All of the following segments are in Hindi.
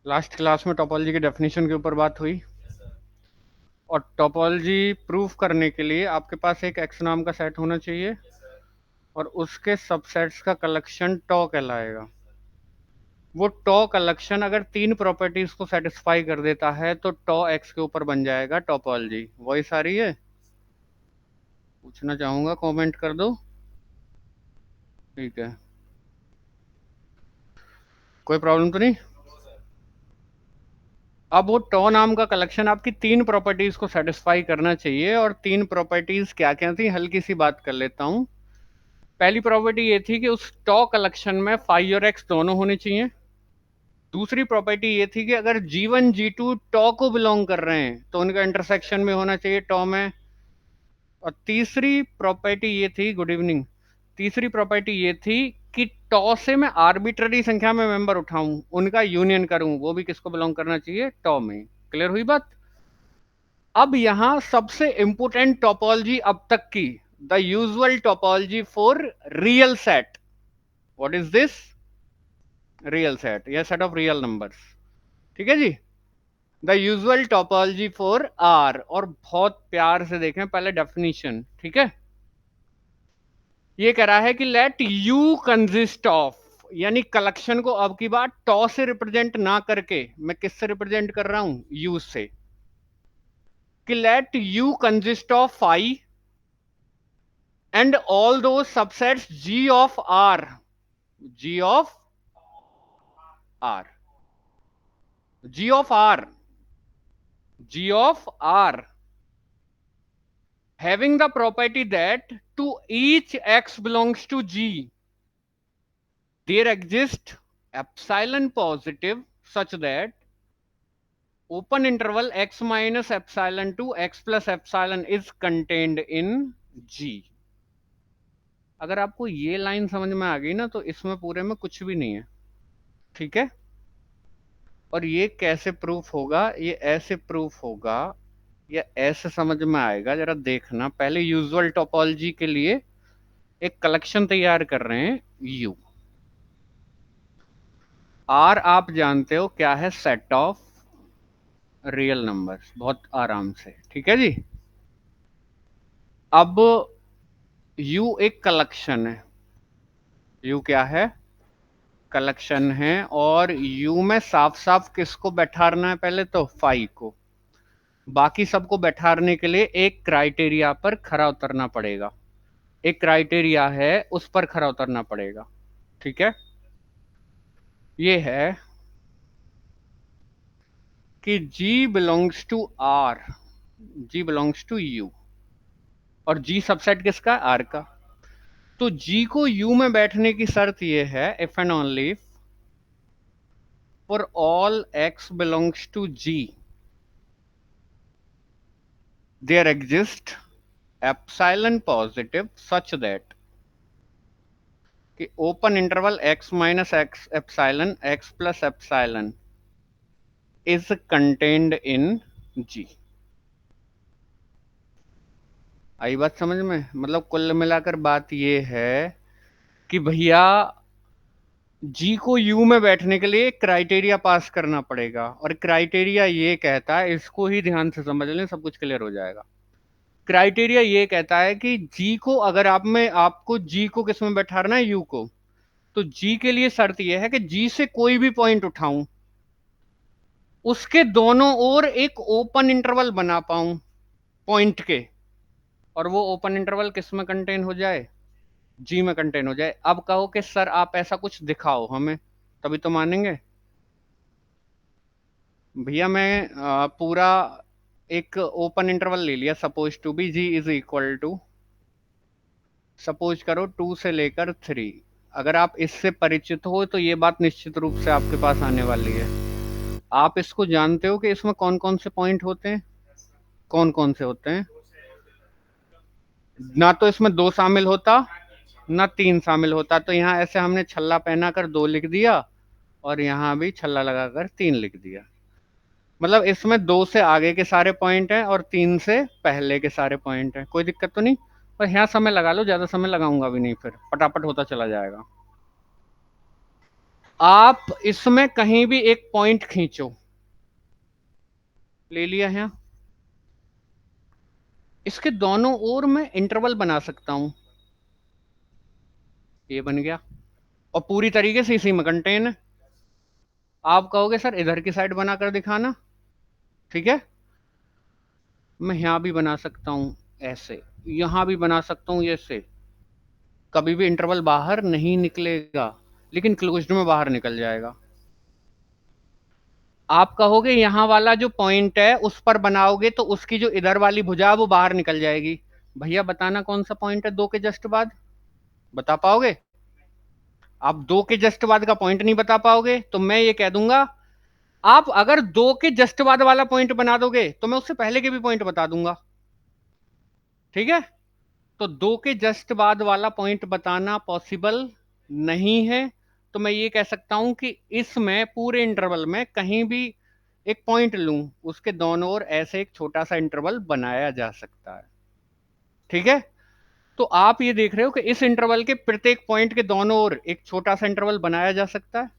लास्ट क्लास में टोपोलॉजी की डेफिनेशन के ऊपर बात हुई और टोपोलॉजी प्रूफ करने के लिए आपके पास एक एक्स नाम का सेट होना चाहिए और उसके सबसेट्स का कलेक्शन टॉ कहलाएगा। वो टॉ कलेक्शन अगर तीन प्रॉपर्टीज को सेटिस्फाई कर देता है तो टॉ एक्स के ऊपर बन जाएगा टोपोलॉजी। वॉइस आ रही है? पूछना चाहूंगा, कमेंट कर दो। ठीक है, कोई प्रॉब्लम तो नहीं। अब वो टॉ नाम का कलेक्शन आपकी तीन प्रॉपर्टीज को सेटिस्फाई करना चाहिए और तीन प्रॉपर्टीज क्या क्या थी, हल्की सी बात कर लेता हूं। पहली प्रॉपर्टी ये थी कि उस टॉ कलेक्शन में फाई और एक्स दोनों होने चाहिए। दूसरी प्रॉपर्टी ये थी कि अगर G1 G2 टॉ को बिलोंग कर रहे हैं तो उनका इंटरसेक्शन में होना चाहिए टॉ में। और तीसरी प्रॉपर्टी ये थी, गुड इवनिंग, तीसरी प्रॉपर्टी ये थी कि टॉ से मैं आर्बिट्ररी संख्या में मेंबर उठाऊं, उनका यूनियन करूं, वो भी किसको बिलोंग करना चाहिए, टॉ में। क्लियर हुई बात? अब यहां सबसे इंपोर्टेंट टोपोलॉजी अब तक की, the usual topology for real set. What is this? Real set या सेट ऑफ रियल नंबर्स। ठीक है जी, the usual topology for R. और बहुत प्यार से देखें पहले डेफिनेशन, ठीक है। ये कह रहा है कि लेट यू कंसिस्ट ऑफ, यानी कलेक्शन को अब की बात टॉ से रिप्रेजेंट ना करके मैं किससे रिप्रेजेंट कर रहा हूं, यू से। कि let U consist of phi and all those subsets G of R, G of R, G of R, G of R, having the property that to each X belongs to G, there exists epsilon positive such that open interval X minus epsilon to X plus epsilon is contained in G। अगर आपको ये लाइन समझ में आ गई ना तो इसमें पूरे में कुछ भी नहीं है। ठीक है, और ये कैसे प्रूफ होगा, ये ऐसे प्रूफ होगा या ऐसे समझ में आएगा, जरा देखना। पहले यूजुअल टोपोलॉजी के लिए एक कलेक्शन तैयार कर रहे हैं यू। आर आप जानते हो क्या है, सेट ऑफ रियल नंबर्स, बहुत आराम से। ठीक है जी। अब यू एक कलेक्शन है, यू क्या है, कलेक्शन है। और यू में साफ साफ किसको बैठाना है, पहले तो फाई को। बाकी सबको बैठाने के लिए एक क्राइटेरिया पर खरा उतरना पड़ेगा, एक क्राइटेरिया है उस पर खरा उतरना पड़ेगा। ठीक है, ये है कि G belongs to R, G belongs to U, और G सबसेट किसका, R का। तो G को U में बैठने की शर्त ये है, if and only for all X belongs to G there exist epsilon positive such that कि open interval X minus x epsilon X plus epsilon is contained in G। आई बात समझ में? मतलब कुल मिलाकर बात ये है कि भैया जी को यू में बैठने के लिए क्राइटेरिया पास करना पड़ेगा, और क्राइटेरिया ये कहता है, इसको ही ध्यान से समझ लें, सब कुछ क्लियर हो जाएगा। क्राइटेरिया ये कहता है कि जी को, अगर आप में आपको जी को किस में बैठाना है, यू को, तो जी के लिए शर्त यह है कि जी से कोई भी पॉइंट उठाऊं, उसके दोनों ओर एक ओपन इंटरवल बना पाऊं पॉइंट के, और वो ओपन इंटरवल किस में कंटेन हो जाए, जी में कंटेन हो जाए। अब कहो कि सर आप ऐसा कुछ दिखाओ हमें, तभी तो मानेंगे। भैया मैं पूरा एक ओपन इंटरवल ले लिया, suppose to be G is equal to, suppose करो 2 से लेकर 3। अगर आप इससे परिचित हो तो ये बात निश्चित रूप से आपके पास आने वाली है। आप इसको जानते हो कि इसमें कौन कौन से पॉइंट होते हैं, कौन कौन से होते हैं। ना तो इसमें 2 शामिल होता, ना 3 शामिल होता, तो यहाँ ऐसे हमने छल्ला पहना कर 2 लिख दिया और यहाँ भी छल्ला लगाकर 3 लिख दिया। मतलब इसमें 2 से आगे के सारे पॉइंट हैं और 3 से पहले के सारे पॉइंट हैं, कोई दिक्कत तो नहीं। पर यहाँ समय लगा लो, ज्यादा समय लगाऊंगा भी नहीं, फिर फटाफट होता चला जाएगा। आप इसमें कहीं भी एक पॉइंट खींचो, ले लिया है, इसके दोनों ओर मैं इंटरवल बना सकता हूं, ये बन गया, और पूरी तरीके से इसी में कंटेन है। आप कहोगे सर इधर की साइड बनाकर दिखाना, ठीक है, मैं यहां भी बना सकता हूं ऐसे, यहां भी बना सकता हूं ऐसे, कभी भी इंटरवल बाहर नहीं निकलेगा, लेकिन क्लोज्ड में बाहर निकल जाएगा। आप कहोगे यहां वाला जो पॉइंट है उस पर बनाओगे तो उसकी जो इधर वाली भुजा है वो बाहर निकल जाएगी। भैया बताना कौन सा पॉइंट है दो के जस्ट बाद, बता पाओगे? आप दो के जस्ट बाद का पॉइंट नहीं बता पाओगे तो मैं ये कह दूंगा, आप अगर दो के जस्ट बाद वाला पॉइंट बना दोगे तो मैं उससे पहले के भी पॉइंट बता दूंगा, ठीक है। तो दो के जस्ट बाद वाला पॉइंट बताना पॉसिबल नहीं है, तो मैं ये कह सकता हूं कि इसमें पूरे इंटरवल में कहीं भी एक पॉइंट लूं, उसके दोनों ओर ऐसे एक छोटा सा इंटरवल बनाया जा सकता है, ठीक है। तो आप ये देख रहे हो कि इस इंटरवल के प्रत्येक पॉइंट के दोनों ओर एक छोटा सा इंटरवल बनाया जा सकता है,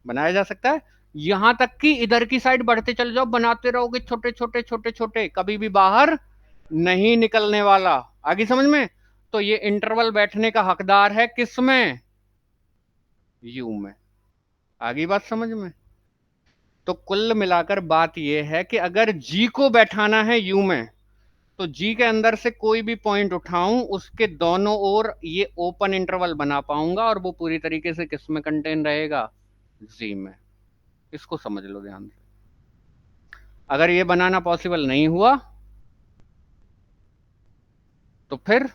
बनाया जा सकता है, यहां तक कि इधर की साइड बढ़ते चले जाओ, बनाते रहोगे छोटे छोटे छोटे छोटे, कभी भी बाहर नहीं निकलने वाला। आगे समझ में? तो ये इंटरवल बैठने का हकदार है किसमें? यू में। आगे बात समझ में? तो कुल मिलाकर बात यह है कि अगर जी को बैठाना है यू में, तो जी के अंदर से कोई भी पॉइंट उठाऊं उसके दोनों ओर ये ओपन इंटरवल बना पाऊंगा, और वो पूरी तरीके से किस में कंटेन रहेगा? जी में। इसको समझ लो ध्यान से। अगर ये बनाना पॉसिबल नहीं हुआ तो फिर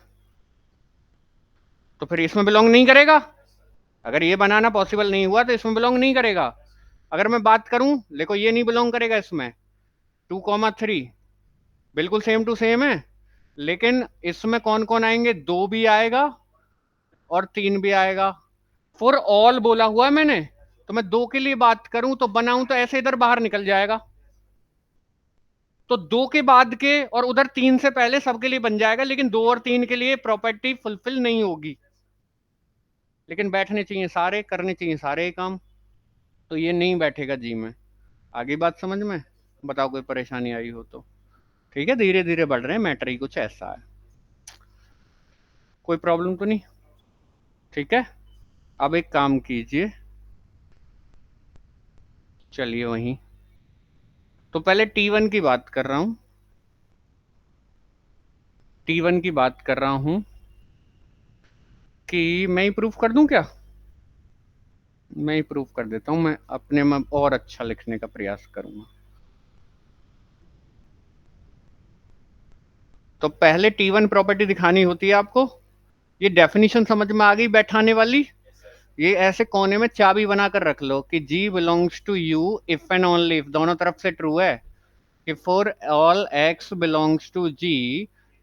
इसमें बिलोंग नहीं करेगा। अगर ये बनाना पॉसिबल नहीं हुआ तो इसमें बिलोंग नहीं करेगा। अगर मैं बात करूं, देखो ये नहीं बिलोंग करेगा इसमें, 2,3 बिल्कुल सेम टू सेम है, लेकिन इसमें कौन कौन आएंगे? दो भी आएगा और तीन भी आएगा। फॉर ऑल बोला हुआ है मैंने, तो मैं दो के लिए बात करूं तो बनाऊं तो ऐसे इधर बाहर निकल जाएगा, तो दो के बाद के और उधर तीन से पहले सबके लिए बन जाएगा, लेकिन दो और तीन के लिए प्रॉपर्टी फुलफिल नहीं होगी, लेकिन बैठने चाहिए सारे, करने चाहिए सारे काम, तो ये नहीं बैठेगा जी में। आगे बात समझ में? बताओ कोई परेशानी आई हो तो। ठीक है, धीरे धीरे बढ़ रहे हैं, मैटर ही कुछ ऐसा है, कोई प्रॉब्लम तो नहीं? ठीक है, अब एक काम कीजिए, चलिए वहीं, तो पहले T1 की बात कर रहा हूं, T1 की बात कर रहा हूं कि मैं ही प्रूफ कर दूं क्या? मैं ही प्रूफ कर देता हूं, मैं अपने में और अच्छा लिखने का प्रयास करूंगा। तो पहले T1 प्रॉपर्टी दिखानी होती है आपको, ये डेफिनेशन समझ में आ गई बैठाने वाली? ये ऐसे कोने में चाबी बनाकर रख लो कि G belongs to U if and only if, दोनों तरफ से ट्रू है, कि for all x belongs to G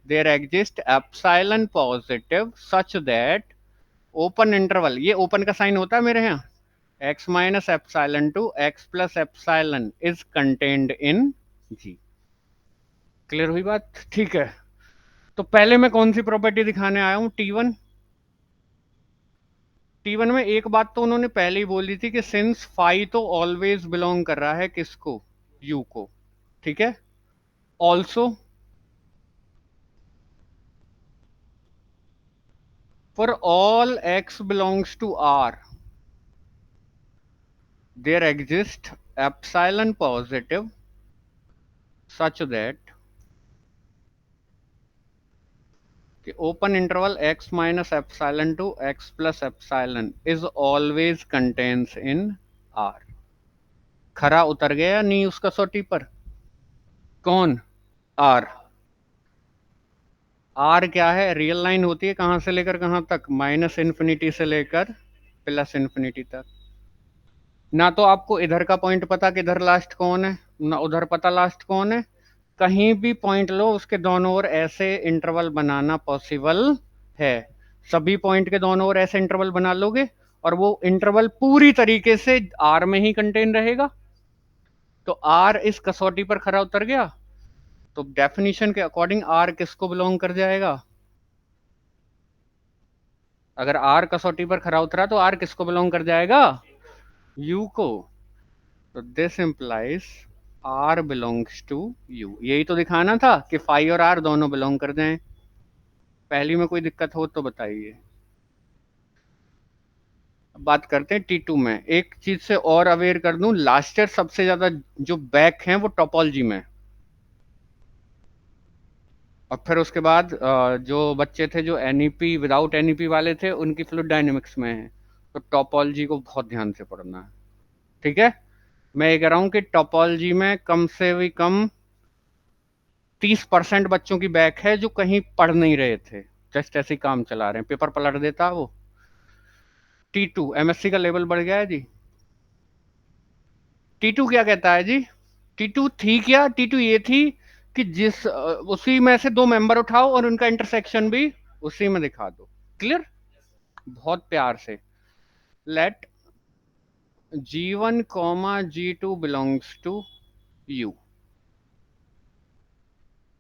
there exist epsilon positive such that open interval, ये ओपन का साइन होता है मेरे यहाँ, x minus epsilon to x plus epsilon is contained in G। Clear हुई बात? ठीक है, तो पहले मैं कौन सी प्रॉपर्टी दिखाने आया हूं? T1। T1 में एक बात तो उन्होंने पहले ही बोली थी कि सिंस फाई तो ऑलवेज बिलोंग कर रहा है किसको? यू को, ठीक है। Also for all x belongs to R there exist epsilon positive such that open interval x minus epsilon to x plus epsilon is always contains in R। खरा उतर गया नहीं उसका सोटी पर? कौन? R। आर क्या है? रियल लाइन होती है कहां से लेकर कहां तक? माइनस इन्फिनिटी से लेकर प्लस इन्फिनिटी तक। ना तो आपको इधर का पॉइंट पता कि इधर लास्ट कौन है, ना उधर पता लास्ट कौन है, कहीं भी पॉइंट लो उसके दोनों ओर ऐसे इंटरवल बनाना पॉसिबल है। सभी पॉइंट के दोनों ओर ऐसे इंटरवल बना लोगे और वो इंटरवल पूरी तरीके से आर में ही कंटेन रहेगा, तो आर इस कसौटी पर खरा उतर गया। तो डेफिनेशन के अकॉर्डिंग आर किसको बिलोंग कर जाएगा? अगर आर कसौटी पर खरा उतरा तो आर किसको बिलोंग कर जाएगा? U को, तो this implies R belongs to U। यही तो दिखाना था कि फाई और R दोनों बिलोंग कर जाएं। पहली में कोई दिक्कत हो तो बताइए। अब बात करते हैं T2 में। एक चीज से और अवेयर कर दूं, लास्ट ईयर सबसे ज्यादा जो बैक हैं वो टोपोलॉजी में, और फिर उसके बाद जो बच्चे थे जो एनईपी विदाउट एनईपी वाले थे उनकी फ्लूइड डायनेमिक्स में है। तो टोपोलॉजी को बहुत ध्यान से पढ़ना है, ठीक है। मैं ये कह रहा हूँ कि टोपोलॉजी में कम से भी कम 30% बच्चों की बैक है जो कहीं पढ़ नहीं रहे थे, जस्ट ऐसे ही काम चला रहे हैं, पेपर पलट देता वो। T2 एमएससी का लेवल बढ़ गया है जी। T2 क्या कहता है जी? T2 थी क्या? T2 ये थी कि उसी में से दो मेंबर उठाओ और उनका इंटरसेक्शन भी उसी में दिखा दो। क्लियर? बहुत प्यार से। Let G1 comma G2 belongs to U।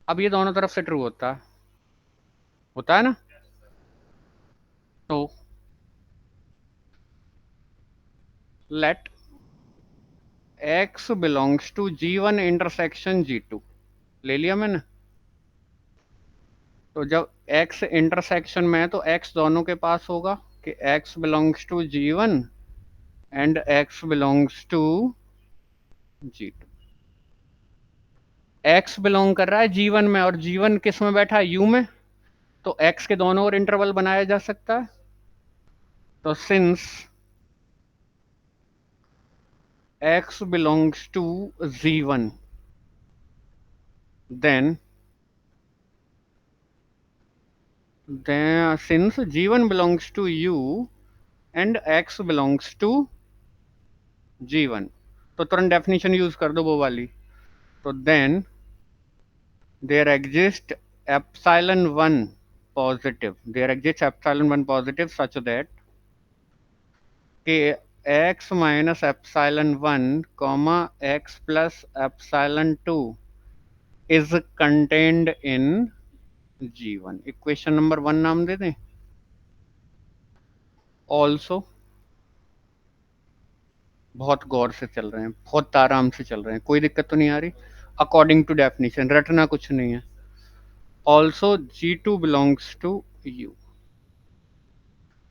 अब ये दोनों तरफ से ट्रू होता है ना? तो let X belongs to G1 intersection G2। ले लिया मैंने। तो जब X इंटरसेक्शन में है तो X दोनों के पास होगा कि X belongs to G1 and X belongs to G2। X belong कर रहा है G1 में, और G1 किस में बैठा है? U में। तो X के दोनों ओर इंटरवल बनाया जा सकता है। तो since X belongs to Z1, then since G1 belongs to U and X belongs to G1, तो तुरंत डेफिनेशन यूज कर दो वो वाली। तो then there exist epsilon 1 positive, there exist epsilon 1 positive such that कि x minus epsilon 1 comma x plus epsilon 2 is contained in G1। Equation number 1 नाम दे दें। ऑल्सो, बहुत गौर से चल रहे हैं, बहुत आराम से चल रहे हैं, कोई दिक्कत तो नहीं आ रही। अकॉर्डिंग टू डेफिनेशन, रटना कुछ नहीं है। Also G2 belongs to U।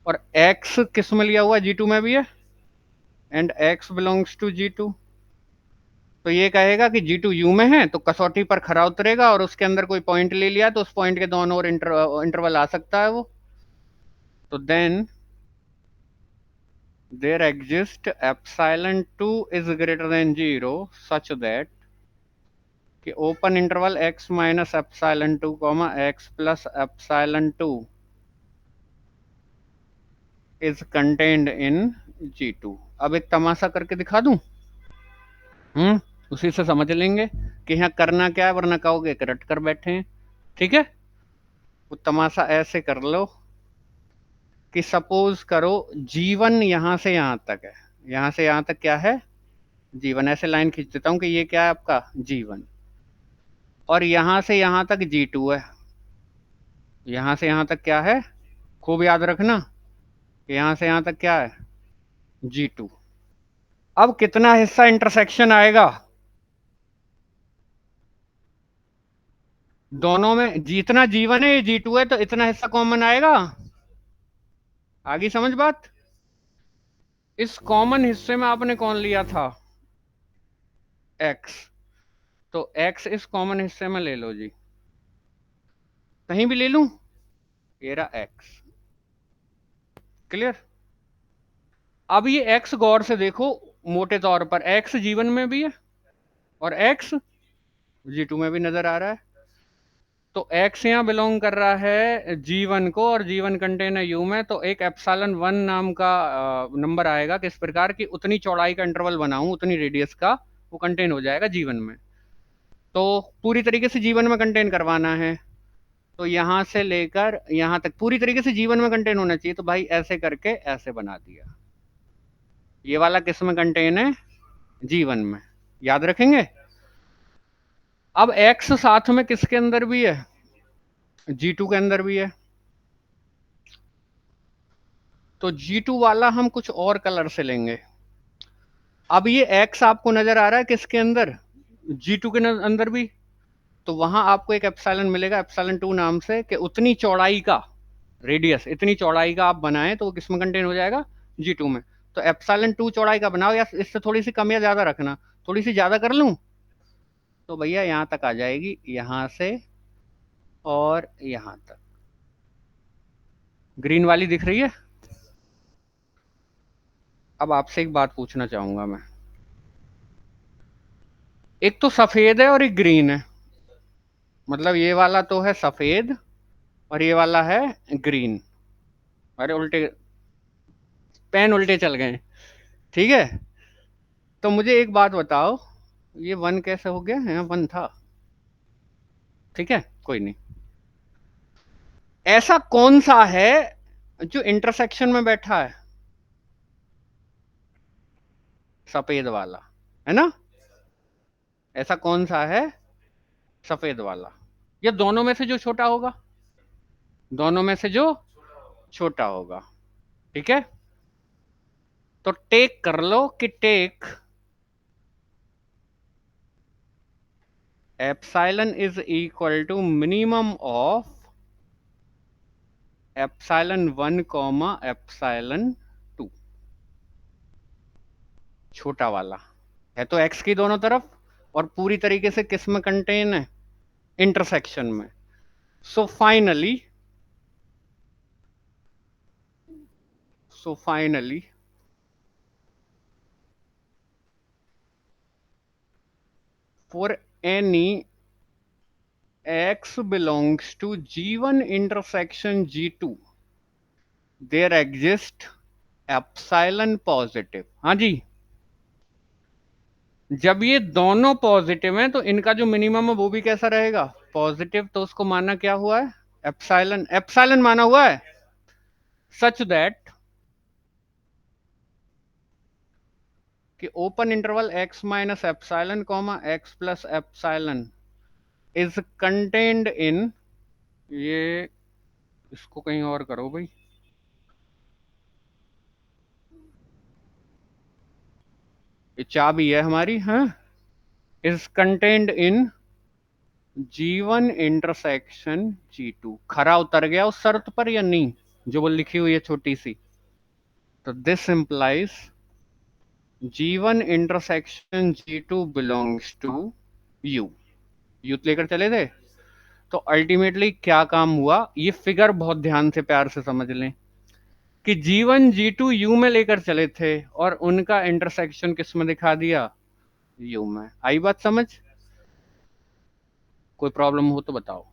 और X किस में लिया हुआ? G2 में भी है, and X belongs to G2। तो ये कहेगा कि G2 U में है तो कसौटी पर खरा उतरेगा, और उसके अंदर कोई पॉइंट ले लिया तो उस पॉइंट के दोनों ओर इंटरवल आ सकता है वो। तो then there exist epsilon 2 is greater than 0 such that कि open interval x minus epsilon 2 comma x plus epsilon 2 is contained in G2। अब एक तमाशा करके दिखा दूं, उसी से समझ लेंगे कि यहाँ करना क्या है, वरना कहोगे कि रट कर बैठे हैं। ठीक है, वो तमाशा ऐसे कर लो कि सपोज करो G1 यहां से यहां तक है, यहां से यहां तक क्या है? G1। ऐसे लाइन खींच देता हूं कि ये क्या है आपका? G1। और यहां से यहां तक G2 है। यहां से यहां तक क्या है? खूब याद रखना कि यहां से यहां तक क्या है? G2। अब कितना हिस्सा इंटरसेक्शन आएगा दोनों में? जितना G1 है, ये G2 है, तो इतना हिस्सा कॉमन आएगा। आगे समझ बात? इस कॉमन हिस्से में आपने कौन लिया था? X। तो X इस कॉमन हिस्से में ले लो जी, कहीं भी ले लूं, ये रहा X। क्लियर? अब ये X गौर से देखो, मोटे तौर पर X G1 में भी है और X G2 में भी नजर आ रहा है। तो X यहाँ बिलोंग कर रहा है G1 को, और G1 कंटेन है U में। तो एक एप्सिलॉन 1 नाम का नंबर आएगा, किस प्रकार की उतनी चौड़ाई का इंटरवल बनाऊं, उतनी रेडियस का, वो कंटेन हो जाएगा G1 में। तो पूरी तरीके से G1 में कंटेन करवाना है, तो यहां से लेकर यहां तक पूरी तरीके से G1 में कंटेन होना चाहिए। तो भाई ऐसे करके ऐसे बना दिया। ये वाला किस में कंटेन है? G1 में। याद रखेंगे। अब X साथ में किसके अंदर भी है? G2 के अंदर भी है। तो G2 वाला हम कुछ और कलर से लेंगे। अब ये x आपको नजर आ रहा है किसके अंदर, G2 के अंदर भी, तो वहां आपको एक एप्सिलॉन मिलेगा एप्सिलॉन 2 नाम से, कि उतनी चौड़ाई का रेडियस, इतनी चौड़ाई का आप बनाएं तो वो किस में कंटेन हो जाएगा, G2 में। तो एप्सिलॉन 2 चौड़ाई का बनाओ, या इससे थोड़ी सी कम या ज्यादा रखना, थोड़ी सी ज्यादा कर लूं तो भैया यहां तक आ जाएगी, यहां से और यहां तक। ग्रीन वाली दिख रही है। अब आपसे एक बात पूछना चाहूंगा मैं, एक तो सफेद है और एक ग्रीन है, मतलब ये वाला तो है सफेद और ये वाला है ग्रीन। अरे उल्टे, पेन उल्टे चल गए। ठीक है, तो मुझे एक बात बताओ, ये वन कैसे हो गया, यहाँ वन था, ठीक है कोई नहीं। ऐसा कौन सा है जो इंटरसेक्शन में बैठा है, सफेद वाला, है ना, ऐसा कौन सा है सफेद वाला, ये दोनों में से जो छोटा होगा, दोनों में से जो छोटा होगा, ठीक है। तो टेक कर लो कि take epsilon is equal to minimum of epsilon 1 comma epsilon 2, छोटा वाला है तो एक्स की दोनों तरफ, और पूरी तरीके से किस में कंटेन है, इंटरसेक्शन में। सो finally, for any x belongs to G1 intersection G2 there exist epsilon positive. हाँ जी, जब ये दोनों पॉजिटिव हैं तो इनका जो मिनिमम है वो भी कैसा रहेगा, पॉजिटिव। तो उसको मानना क्या हुआ है, एप्सिलॉन, एप्सिलॉन माना हुआ है, सच दैट कि open interval x minus epsilon comma x plus epsilon is contained इन, ये इसको कहीं और करो भाई, ये चाबी है हमारी, हाँ, is contained in G1 intersection G2। खरा उतर गया उस शर्त पर या नहीं, जो वो लिखी हुई है छोटी सी। तो this implies G1 intersection G2 belongs to U। U लेकर चले थे, तो अल्टीमेटली क्या काम हुआ, ये फिगर बहुत ध्यान से प्यार से समझ लें कि G1 G2 U में लेकर चले थे और उनका इंटरसेक्शन किस में दिखा दिया, U में। आई बात समझ, कोई प्रॉब्लम हो तो बताओ,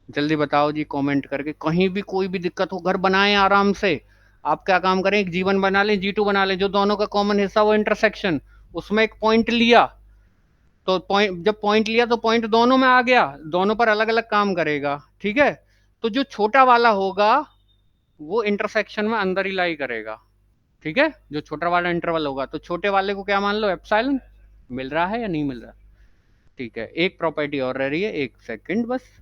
जल्दी बताओ जी कमेंट करके। कहीं भी कोई भी दिक्कत हो, घर बनाएं आराम से। आप क्या काम करें, एक G1 बना लें, G2 बना लें, जो दोनों का कॉमन हिस्सा वो इंटरसेक्शन, उसमें एक पॉइंट लिया, तो पॉइंट, जब पॉइंट लिया तो पॉइंट दोनों में आ गया, दोनों पर अलग अलग काम करेगा, ठीक है। तो जो छोटा वाला होगा वो इंटरसेक्शन में अंदर ही लाई करेगा, ठीक है, जो छोटा वाला इंटरवल होगा। तो छोटे वाले को क्या मान लो, एप्सिलॉन। मिल रहा है या नहीं मिल रहा, ठीक है। एक प्रॉपर्टी और रह रही है, एक सेकंड बस।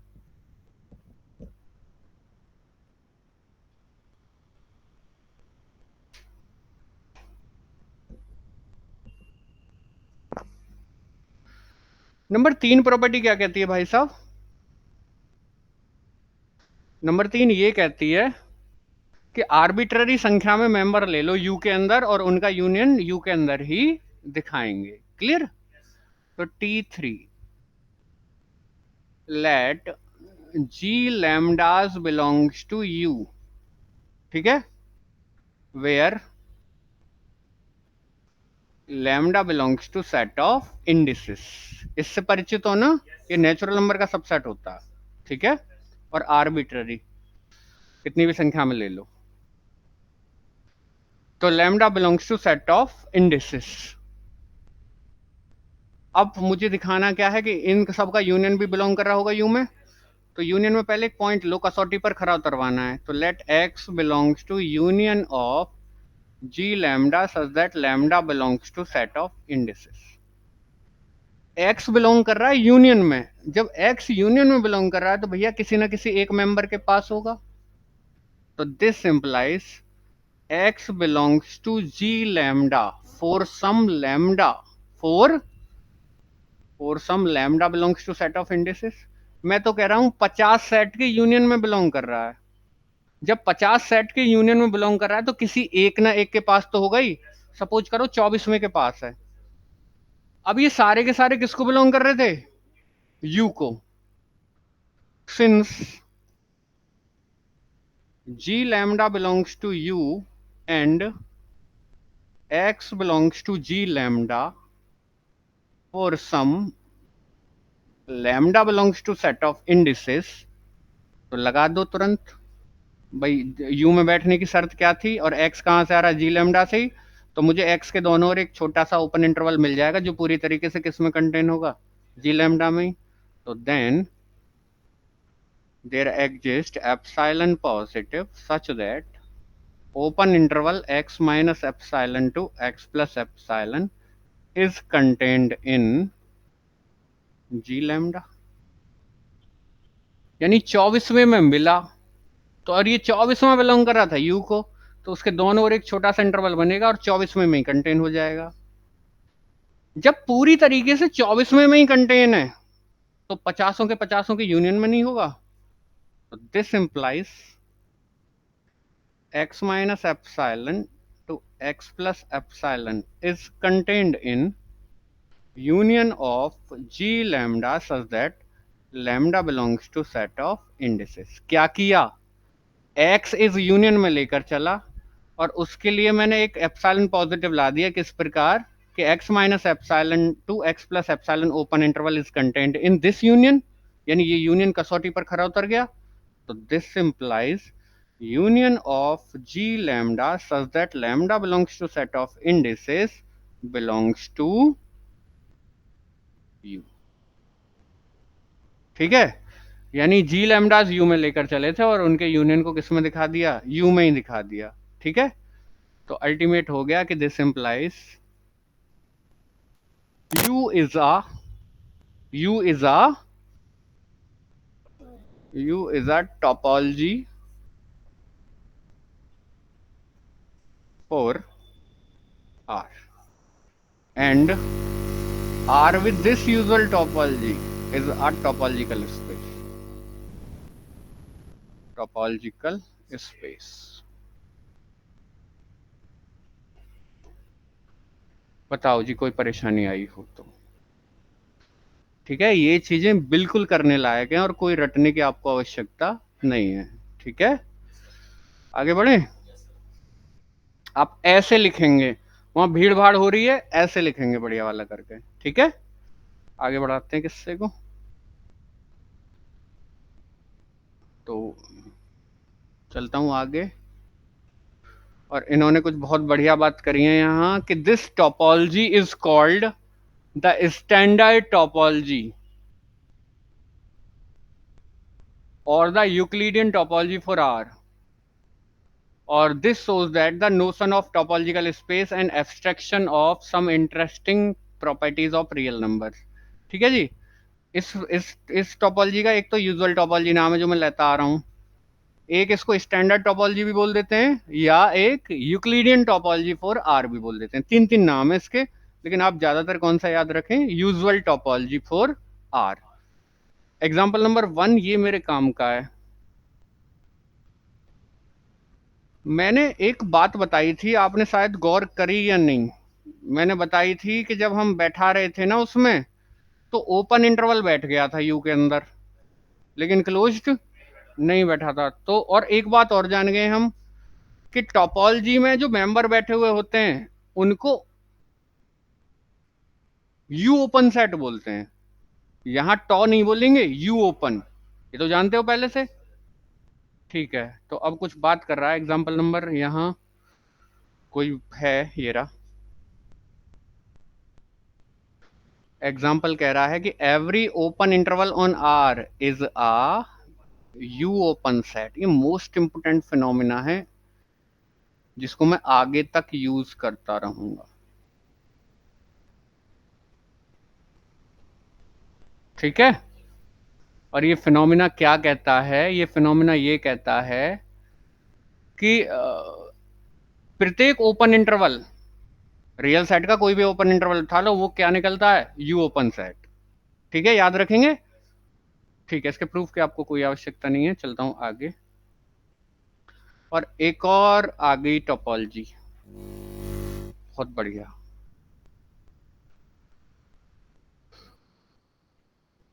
नंबर 3 प्रॉपर्टी क्या कहती है भाई साहब, नंबर 3 ये कहती है कि आर्बिट्ररी संख्या में मेंबर ले लो यू के अंदर, और उनका यूनियन यू के अंदर ही दिखाएंगे। क्लियर। तो T3 let G lambdas belongs to U, ठीक है, where lambda belongs to set of indices. इससे परिचित हो ना, ये नेचुरल नंबर का सबसेट होता है, ठीक है, और आर्बिट्ररी कितनी भी संख्या में ले लो। तो lambda belongs to set of indices. अब मुझे दिखाना क्या है कि इन सबका यूनियन भी बिलोंग कर रहा होगा यू में। तो यूनियन में पहले एक पॉइंट लो, कसौटी पर खरा उतरवाना है। तो let X belongs to union of G lambda such that lambda belongs to set of indices. X belong कर रहा है यूनियन में, जब एक्स यूनियन में बिलोंग कर रहा है तो भैया किसी ना किसी एक मेंबर के पास होगा। तो this implies x belongs to g lambda for some lambda for some lambda belongs to set of indices। मैं तो कह रहा हूं 50 सेट के यूनियन में बिलोंग कर रहा है। जब 50 सेट के यूनियन में बिलोंग कर रहा है तो किसी एक ना एक के पास तो होगा ही। सपोज करो 24वें के पास है। अब ये सारे के सारे किसको बिलोंग कर रहे थे? यू को। Since g lambda belongs to u and x belongs to g lambda for some lambda belongs to set of indices, तो लगा दो तुरंत। भाई u में बैठने की शर्त क्या थी और x कहां से आ रहा है? g lambda से ही। तो मुझे x के दोनों और एक छोटा सा ओपन इंटरवल मिल जाएगा जो पूरी तरीके से किस में कंटेन होगा? g lambda में ही। तो then there exists epsilon positive such that open interval x minus epsilon to x plus epsilon is contained in g lambda। यानी 24वें में मिला तो, और ये 24वां बिलोंग कर रहा था u को, तो उसके दोनों और एक छोटा सा इंटरवल बनेगा और 24वें में ही कंटेन हो जाएगा। जब पूरी तरीके से 24वें में ही कंटेन है तो 50 के 50 के यूनियन में नहीं होगा। तो this implies x minus epsilon to x plus epsilon is contained in union of g lambda such that lambda belongs to set of indices। क्या किया? x इस यूनियन में लेकर चला और उसके लिए मैंने एक एप्सिलॉन पॉजिटिव ला दिया। किस प्रकार कि x minus epsilon to x plus epsilon open interval is contained in this union, यानी ये यूनियन कसौटी पर खरा उतर गया। तो this implies union of g lambda such that lambda belongs to set of indices belongs to u। ठीक है, यानी g lambdas u में लेकर चले थे और उनके यूनियन को किस में दिखा दिया? u में ही दिखा दिया। ठीक है, तो अल्टीमेट हो गया कि this implies u is a topology for R, and R with this usual topology is a topological space। topological space। बताओ जी, कोई परेशानी आई हो तो। ठीक है, ये चीजें बिल्कुल करने लायक हैं और कोई रटने की आपको आवश्यकता नहीं है। ठीक है, आगे बढ़े। आप ऐसे लिखेंगे, वहां भीड़ भाड़ हो रही है, ऐसे लिखेंगे बढ़िया वाला करके। ठीक है, आगे बढ़ाते हैं किस्से को। तो चलता हूं आगे, और इन्होंने कुछ बहुत बढ़िया बात करी है यहाँ कि this topology is called the standard topology और the Euclidean topology for R, और this shows that the notion of topological space and abstraction of some interesting properties of real numbers। ठीक है जी, इस टोपोलॉजी का एक तो यूजुअल टोपोलॉजी नाम है जो मैं लेता आ रहा हूं, एक इसको स्टैंडर्ड टोपोलॉजी भी बोल देते हैं या एक यूक्लिडियन टोपोलॉजी फॉर आर भी बोल देते हैं। तीन तीन नाम है इसके, लेकिन आप ज्यादातर कौन सा याद रखें? Usual topology for R. Example number 1 ये मेरे काम का है। मैंने एक बात बताई थी, आपने शायद गौर करी या नहीं। मैंने बताई थी कि जब हम बैठा रहे थे ना उसमें, तो ओपन इंटरवल बैठ गया था यू के अंदर, लेकिन क्लोज्ड नहीं बैठा था। तो और एक बात और जान गए हम कि टोपोलॉजी में जो मेंबर बैठे हुए होते हैं उनको यू ओपन सेट बोलते हैं। यहां टॉ नहीं बोलेंगे, यू ओपन, ये तो जानते हो पहले से। ठीक है, तो अब कुछ बात कर रहा है। एग्जांपल नंबर यहाँ कोई है, ये रहा एग्जाम्पल। कह रहा है कि every open interval on R is a U open set. ये मोस्ट इंपोर्टेंट फिनोमिना है जिसको मैं आगे तक यूज करता रहूंगा। ठीक है, और ये फिनोमिना क्या कहता है? ये फिनोमिना ये कहता है कि प्रत्येक ओपन इंटरवल, रियल सेट का कोई भी ओपन इंटरवल उठा लो, वो क्या निकलता है, यू ओपन सेट। ठीक है, याद रखेंगे। ठीक है, इसके प्रूफ की आपको कोई आवश्यकता नहीं है, चलता हूं आगे। और एक और आ गई टोपोलॉजी, बहुत बढ़िया,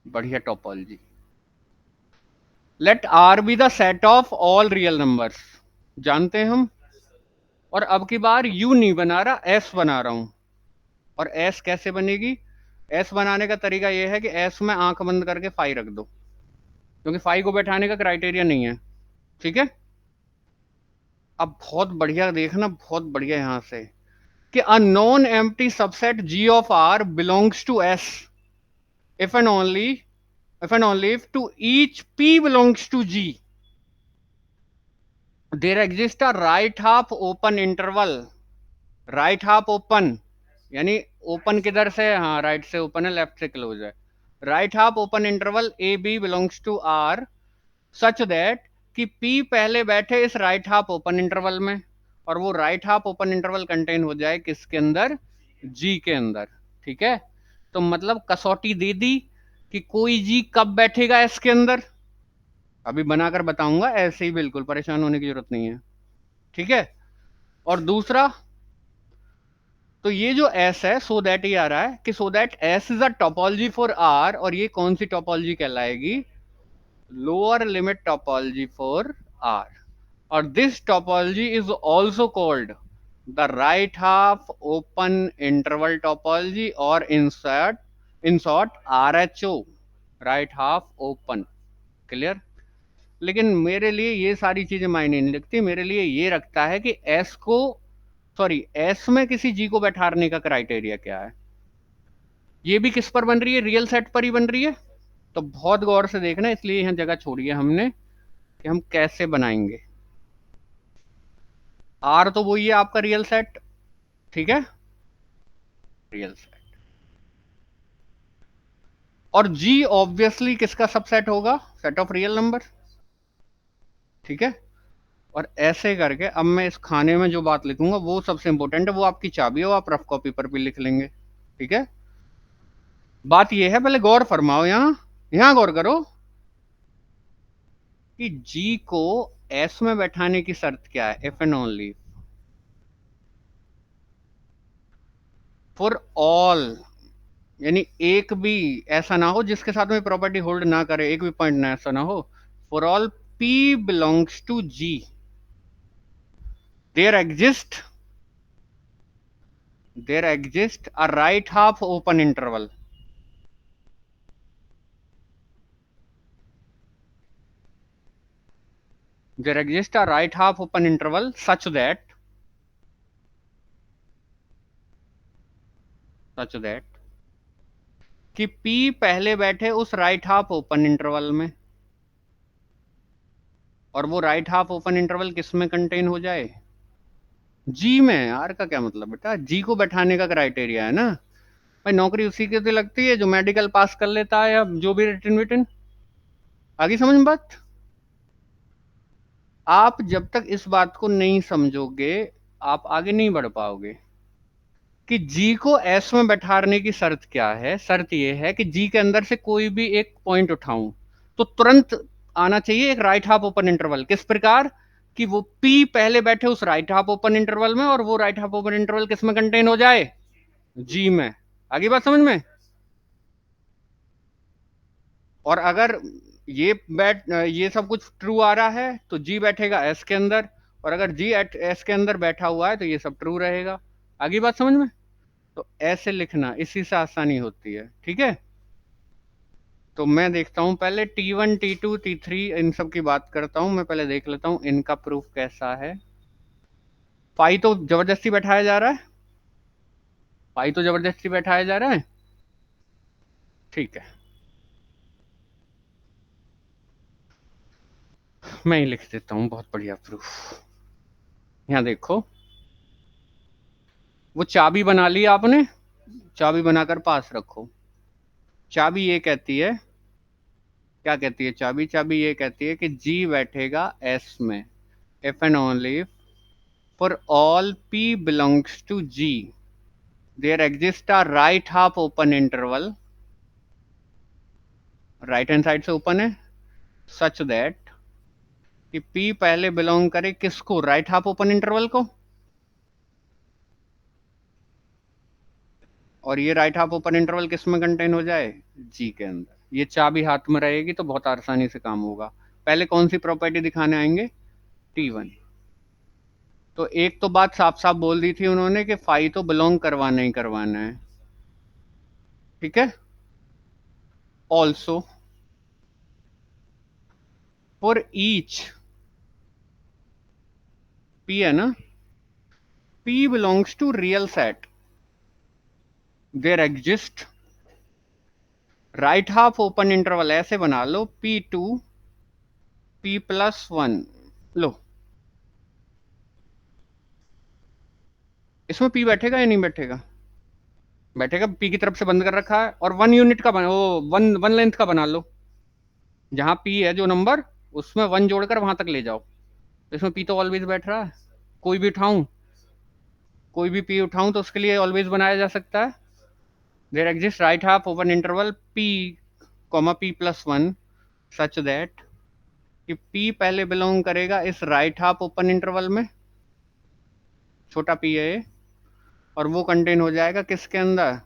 बढ़िया topology. Let R be the set of all real numbers, जानते हैं हम। और अब की बार यू नहीं बना रहा, एस बना रहा हूं। और एस कैसे बनेगी, एस बनाने का तरीका यह है कि एस में आंख बंद करके फाई रख दो, क्योंकि फाई को बैठाने का क्राइटेरिया नहीं है। ठीक है, अब बहुत बढ़िया देखना, बहुत बढ़िया यहां से कि a non empty subset G of R belongs to S if and only if to each p belongs to g there exists a right half open interval, right half open यानी ओपन किधर से, हाँ राइट से ओपन है, लेफ्ट से क्लोज है। Right half open interval A B belongs to R such that कि पी पहले बैठे इस राइट हाफ ओपन इंटरवल में, और वो right half open interval contain हो जाए किसके अंदर, जी के अंदर। ठीक है, तो मतलब कसौटी दे दी कि कोई जी कब बैठेगा एस के अंदर, अभी बनाकर बताऊंगा, ऐसे ही बिल्कुल परेशान होने की जरूरत नहीं है। ठीक है, और दूसरा, तो ये जो एस है, सो दैट ही आ रहा है कि so that S is a topology for R, और ये कौन सी टोपोलॉजी कहलाएगी, lower limit topology for R. और this topology is also called the right half open interval topology, और in short R H O, right half open. Clear. लेकिन मेरे लिए ये सारी चीजें मायने नहीं रखती, मेरे लिए ये रखता है कि एस को, सॉरी एस में किसी जी को बैठाने का क्राइटेरिया क्या है। ये भी किस पर बन रही है, रियल सेट पर ही बन रही है। तो बहुत गौर से देखना, इसलिए यहां जगह छोड़ी है हमने कि हम कैसे बनाएंगे। आर तो वही है आपका रियल सेट, ठीक है, रियल सेट। और जी ऑब्वियसली किसका सबसेट होगा, सेट ऑफ रियल नंबर। ठीक है, और ऐसे करके अब मैं इस खाने में जो बात लिखूंगा वो सबसे इंपॉर्टेंट है, वो आपकी चाबी हो, आप रफ कॉपी पर भी लिख लेंगे। ठीक है, बात ये है, पहले गौर फरमाओ, यहां गौर करो कि जी को एस में बैठाने की शर्त क्या है, if and only for all, यानी एक भी ऐसा ना हो जिसके साथ में प्रॉपर्टी होल्ड ना करे, एक भी पॉइंट ना ऐसा ना हो। For all P belongs to G there exist a right half open interval, there exists a right half open interval such that कि P पहले बैठे उस राइट हाफ ओपन इंटरवल में, और वो राइट हाफ ओपन इंटरवल किस में कंटेन हो जाए, जी में। आर का क्या मतलब बेटा, जी को बैठाने का क्राइटेरिया है ना भाई, नौकरी उसी के तो लगती है जो मेडिकल पास कर लेता है, या जो भी रिटन विटन। आगे समझ में बात। आप जब तक इस बात को नहीं समझोगे आप आगे नहीं बढ़ पाओगे कि जी को एस में बैठाने की शर्त क्या है। शर्त यह है कि जी के अंदर से कोई भी एक पॉइंट उठाऊं तो तुरंत आना चाहिए एक राइट हाफ ओपन इंटरवल, किस प्रकार कि वो पी पहले बैठे उस राइट हाफ ओपन इंटरवल में, और वो राइट हाफ ओपन इंटरवल किस में कंटेन हो जाए, जी में। आगे बात समझ में। और अगर ये सब कुछ ट्रू आ रहा है तो जी बैठेगा एस के अंदर, और अगर जी एस के अंदर बैठा हुआ है तो ये सब ट्रू रहेगा। आगे बात समझ में। तो ऐसे लिखना, इसी से आसानी होती है। ठीक है, तो मैं देखता हूं पहले T1 T2 T3 इन सब की बात करता हूं, मैं पहले देख लेता हूं इनका प्रूफ कैसा है। पाई तो जबरदस्ती बैठाया जा रहा है, पाई तो जबरदस्ती बैठाया जा रहा है। ठीक है, मैं ही लिख देता हूं, बहुत बढ़िया प्रूफ। यहां देखो, वो चाबी बना ली आपने, चाबी बनाकर पास रखो। चाबी ये कहती है, क्या कहती है चाबी, चाबी ये कहती है कि जी बैठेगा एस में if and only for all P belongs to G, there exists a right half open interval, right hand side से ओपन है, सच दैट कि P पहले बिलोंग करे किसको, राइट हाफ ओपन इंटरवल को, और ये राइट हाफ ओपन इंटरवल किस में कंटेन हो जाए, G के अंदर। ये चाबी हाथ में रहेगी तो बहुत आसानी से काम होगा। पहले कौन सी प्रॉपर्टी दिखाने आएंगे, T1। तो एक तो बात साफ साफ बोल दी थी उन्होंने कि फाई तो बिलोंग करवाना ही करवाना है, ठीक है। ऑल्सो फॉर ईच P है ना, P belongs to real set, there exist right half open interval, ऐसे बना लो P2 P+1। लो, इसमें P बैठेगा या नहीं बैठेगा, बैठेगा। P की तरफ से बंद कर रखा है, और 1 यूनिट का बना, वो वन लेंथ का बना लो। जहां P है जो नंबर, उसमें 1 जोड़कर वहां तक ले जाओ। तो इसमें P तो ऑलवेज बैठ रहा है, कोई भी उठाऊं, कोई भी P उठाऊं तो उसके लिए ऑलवेज बनाया जा सकता है। There exist right half open interval P, P+1 such that कि P पहले बिलोंग करेगा इस राइट हाफ ओपन इंटरवल में, छोटा P है ये, और वो कंटेन हो जाएगा किसके अंदर,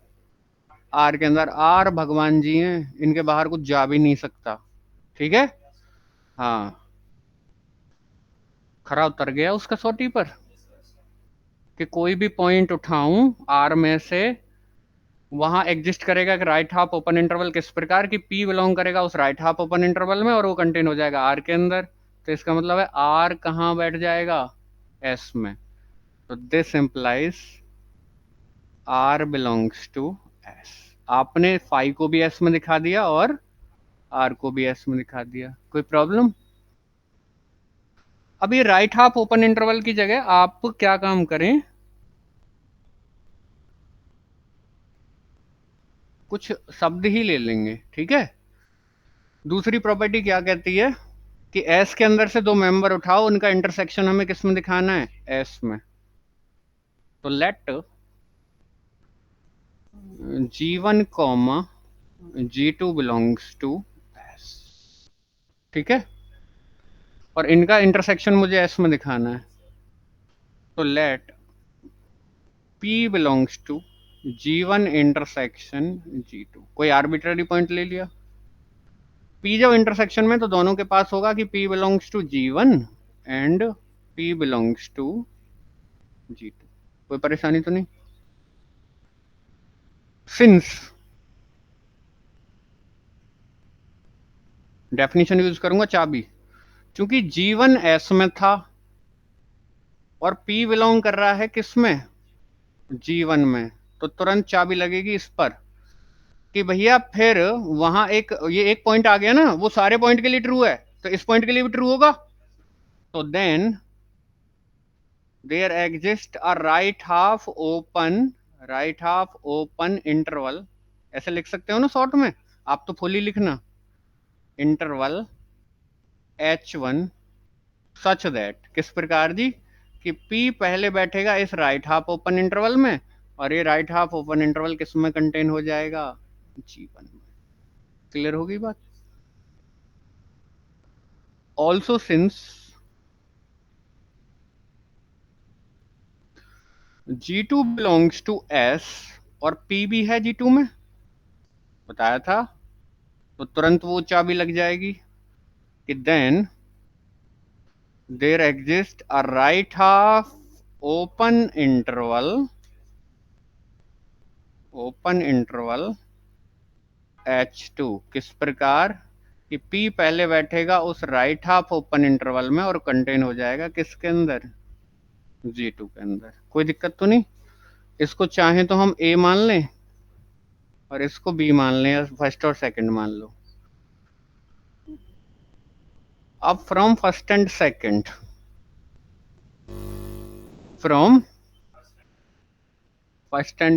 R के अंदर। R भगवान जी हैं, इनके बाहर कुछ जा भी नहीं सकता, ठीक है। हाँ, खरा उतर गया उसका सोटी पर, कि कोई भी पॉइंट उठाऊं R में से, वहां एग्जिस्ट करेगा एक राइट हाफ ओपन इंटरवल, किस प्रकार की P बिलोंग करेगा उस राइट हाफ ओपन इंटरवल में, और वो कंटेन हो जाएगा R के अंदर। तो इसका मतलब है R कहाँ बैठ जाएगा, S में। तो this implies R belongs to S। आपने फाई को भी S में दिखा दिया और R को भी S में दिखा दिया, कोई प्रॉब्लम। अब ये राइट हाफ ओपन इंटरवल की जगह आप क्या काम करें, कुछ शब्द ही ले लेंगे, ठीक है। दूसरी प्रॉपर्टी क्या कहती है कि S के अंदर से दो मेंबर उठाओ, उनका इंटरसेक्शन हमें किस में दिखाना है, S में। तो let G1 comma G2 belongs to S, ठीक है, और इनका इंटरसेक्शन मुझे S में दिखाना है। तो let P belongs to G1 intersection G2, कोई आर्बिट्ररी पॉइंट ले लिया। P जब इंटरसेक्शन में, तो दोनों के पास होगा कि P belongs to G1 and P belongs to G2, कोई परेशानी तो नहीं। सिंस डेफिनेशन यूज करूंगा चाबी, क्योंकि G1 S में था और P बिलोंग कर रहा है किस में, G1 में, तो तुरंत चाबी लगेगी इस पर कि भैया फिर वहां एक, ये एक पॉइंट आ गया ना, वो सारे पॉइंट के लिए ट्रू है, तो इस पॉइंट के लिए भी ट्रू होगा। तो then there exist a right half open interval, ऐसे लिख सकते हो ना शॉर्ट में, आप तो फुली लिखना, इंटरवल H1 सच दैट, किस प्रकार जी, कि P पहले बैठेगा इस राइट हाफ ओपन इंटरवल में, और ये राइट हाफ ओपन इंटरवल किस में कंटेन हो जाएगा, G1 में। क्लियर होगी बात। Also since G2 belongs to S और P भी है G2 में, बताया था, तो तुरंत वो चाबी लग जाएगी कि then there exist a right half open interval H2, किस प्रकार कि P पहले बैठेगा उस राइट हाफ ओपन इंटरवल में और कंटेन हो जाएगा किसके अंदर, G2 के अंदर। कोई दिक्कत तो नहीं। इसको चाहे तो हम A मान लें और इसको B मान लें, या फर्स्ट और सेकंड मान लो। अब फ्रॉम फर्स्ट एंड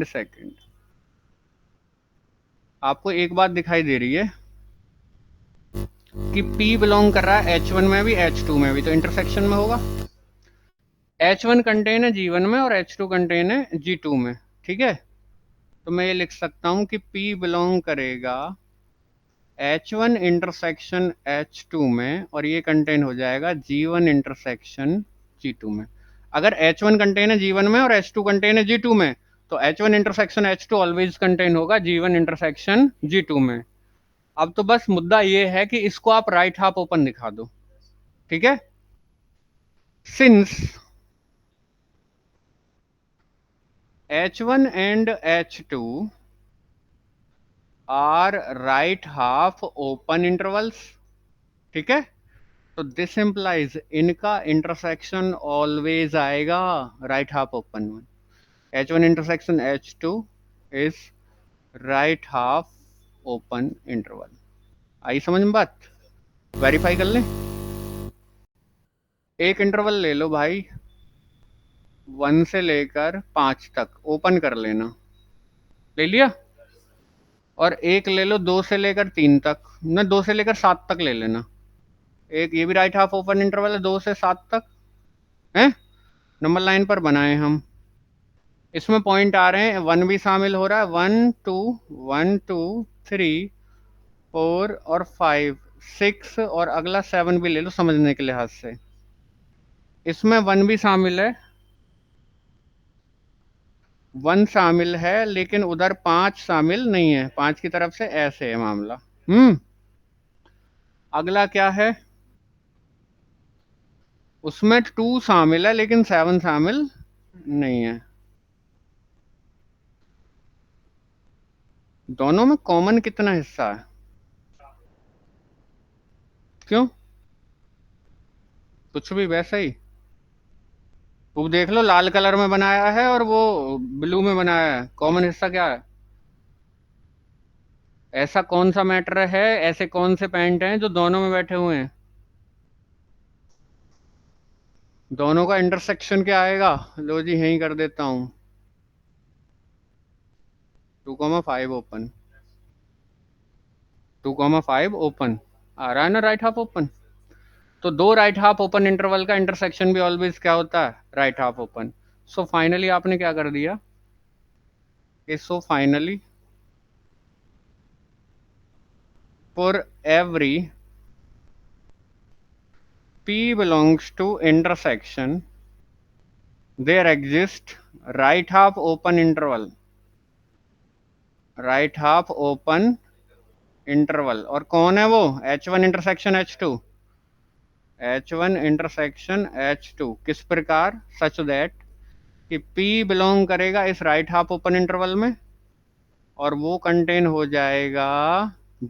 सेकंड, आपको एक बात दिखाई दे रही है कि P बिलोंग कर रहा है H1 में भी H2 में भी, तो इंटरसेक्शन में होगा। H1 कंटेन है G1 में और H2 कंटेन है G2 में, ठीक है। तो मैं ये लिख सकता हूं कि P बिलोंग करेगा H1 इंटरसेक्शन H2 में और ये कंटेन हो जाएगा G1 इंटरसेक्शन G2 में। अगर H1 कंटेन है G1 में और H2 कंटेन है G2 में, तो H1 intersection H2 always contain होगा G1 इंटरसेक्शन G2 में। अब तो बस मुद्दा ये है कि इसको आप राइट हाफ ओपन दिखा दो, ठीक है। Since H1 and H2 are right half open intervals, ठीक है, तो दिस इंप्लाइज इनका इंटरसेक्शन ऑलवेज आएगा राइट हाफ ओपन में। H1 intersection H2 is right half open interval. आई समझ में बात? वेरीफाई कर ले। एक इंटरवल ले लो भाई, 1 से लेकर 5 तक ओपन कर लेना, ले लिया। और एक ले लो 2 से लेकर 3 तक, ना 2 से लेकर 7 तक ले लेना। एक ये भी राइट हाफ ओपन इंटरवल है 2 से 7 तक, है। नंबर लाइन पर बनाए हम, इसमें पॉइंट आ रहे हैं, 1 भी शामिल हो रहा है, 1 2 1 2 3 4 और 5 6 और अगला 7 भी ले लो समझने के लिहाज से। इसमें 1 भी शामिल है, 1 शामिल है, लेकिन उधर 5 शामिल नहीं है, 5 की तरफ से ऐसे है मामला। अगला क्या है, उसमें 2 शामिल है लेकिन 7 शामिल नहीं है। दोनों में कॉमन कितना हिस्सा है? क्यों? कुछ भी वैसा ही। वो देख लो, लाल कलर में बनाया है और वो ब्लू में बनाया है, कॉमन हिस्सा क्या है? ऐसा कौन सा मैटर है, ऐसे कौन से पैंट हैं जो दोनों में बैठे हुए हैं? दोनों का इंटरसेक्शन क्या आएगा? लो जी यही कर देता हूं, 2,5 ओपन, 2,5 ओपन आ रहा है ना राइट हाफ ओपन। तो दो राइट हाफ ओपन इंटरवल का इंटरसेक्शन भी ऑलवेज क्या होता है? Right half open. So finally आपने क्या कर दिया कि so finally for every P belongs to intersection there exists right half open interval, right half open interval. और कौन है वो? H1 intersection H2, H1 intersection H2। किस प्रकार? सच दैट कि P बिलोंग करेगा इस राइट हाफ ओपन इंटरवल में और वो कंटेन हो जाएगा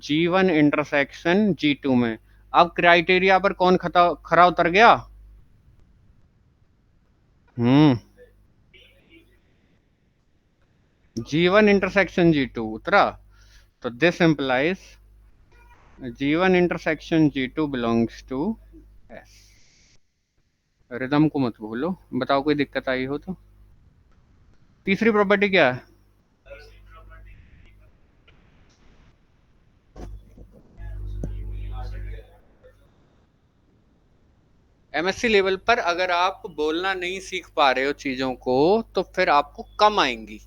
G1 इंटरसेक्शन G2 में। अब क्राइटेरिया पर कौन खरा उतर गया? G1 इंटरसेक्शन G2 उतरा। तो this implies G1 intersection G2 belongs to S। Rhythm को मत भूलो, बताओ कोई दिक्कत आई हो तो। तीसरी प्रॉपर्टी क्या है? एमएससी लेवल पर अगर आप बोलना नहीं सीख पा रहे हो चीजों को, तो फिर आपको कम आएंगी।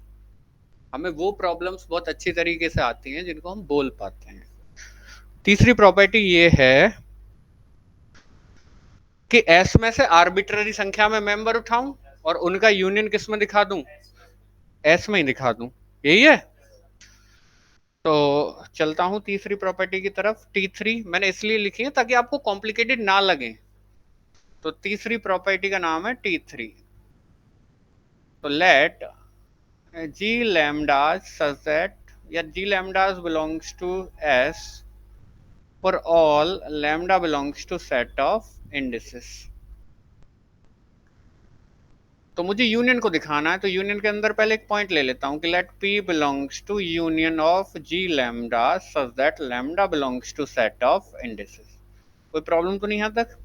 हमें वो प्रॉब्लम्स बहुत अच्छी तरीके से आती हैं जिनको हम बोल पाते हैं। तीसरी प्रॉपर्टी ये है कि एस में से आर्बिट्ररी संख्या में मेंबर उठाऊं और उनका यूनियन किस में दिखा दूं? एस में ही दिखा दूं, यही है। तो चलता हूं तीसरी प्रॉपर्टी की तरफ। T3 मैंने इसलिए लिखी है ताकि आपको कॉम्प्लिकेटेड ना लगे। तो तीसरी प्रॉपर्टी का नाम है T3। तो late G lambdas such that या G lambdas belongs to S for all lambda belongs to set of indices। तो मुझे यूनियन को दिखाना है, तो यूनियन के अंदर पहले एक पॉइंट ले लेता हूं कि late P belongs to union of G lambda such that lambda belongs to set of indices। कोई प्रॉब्लम तो नहीं यहां तक?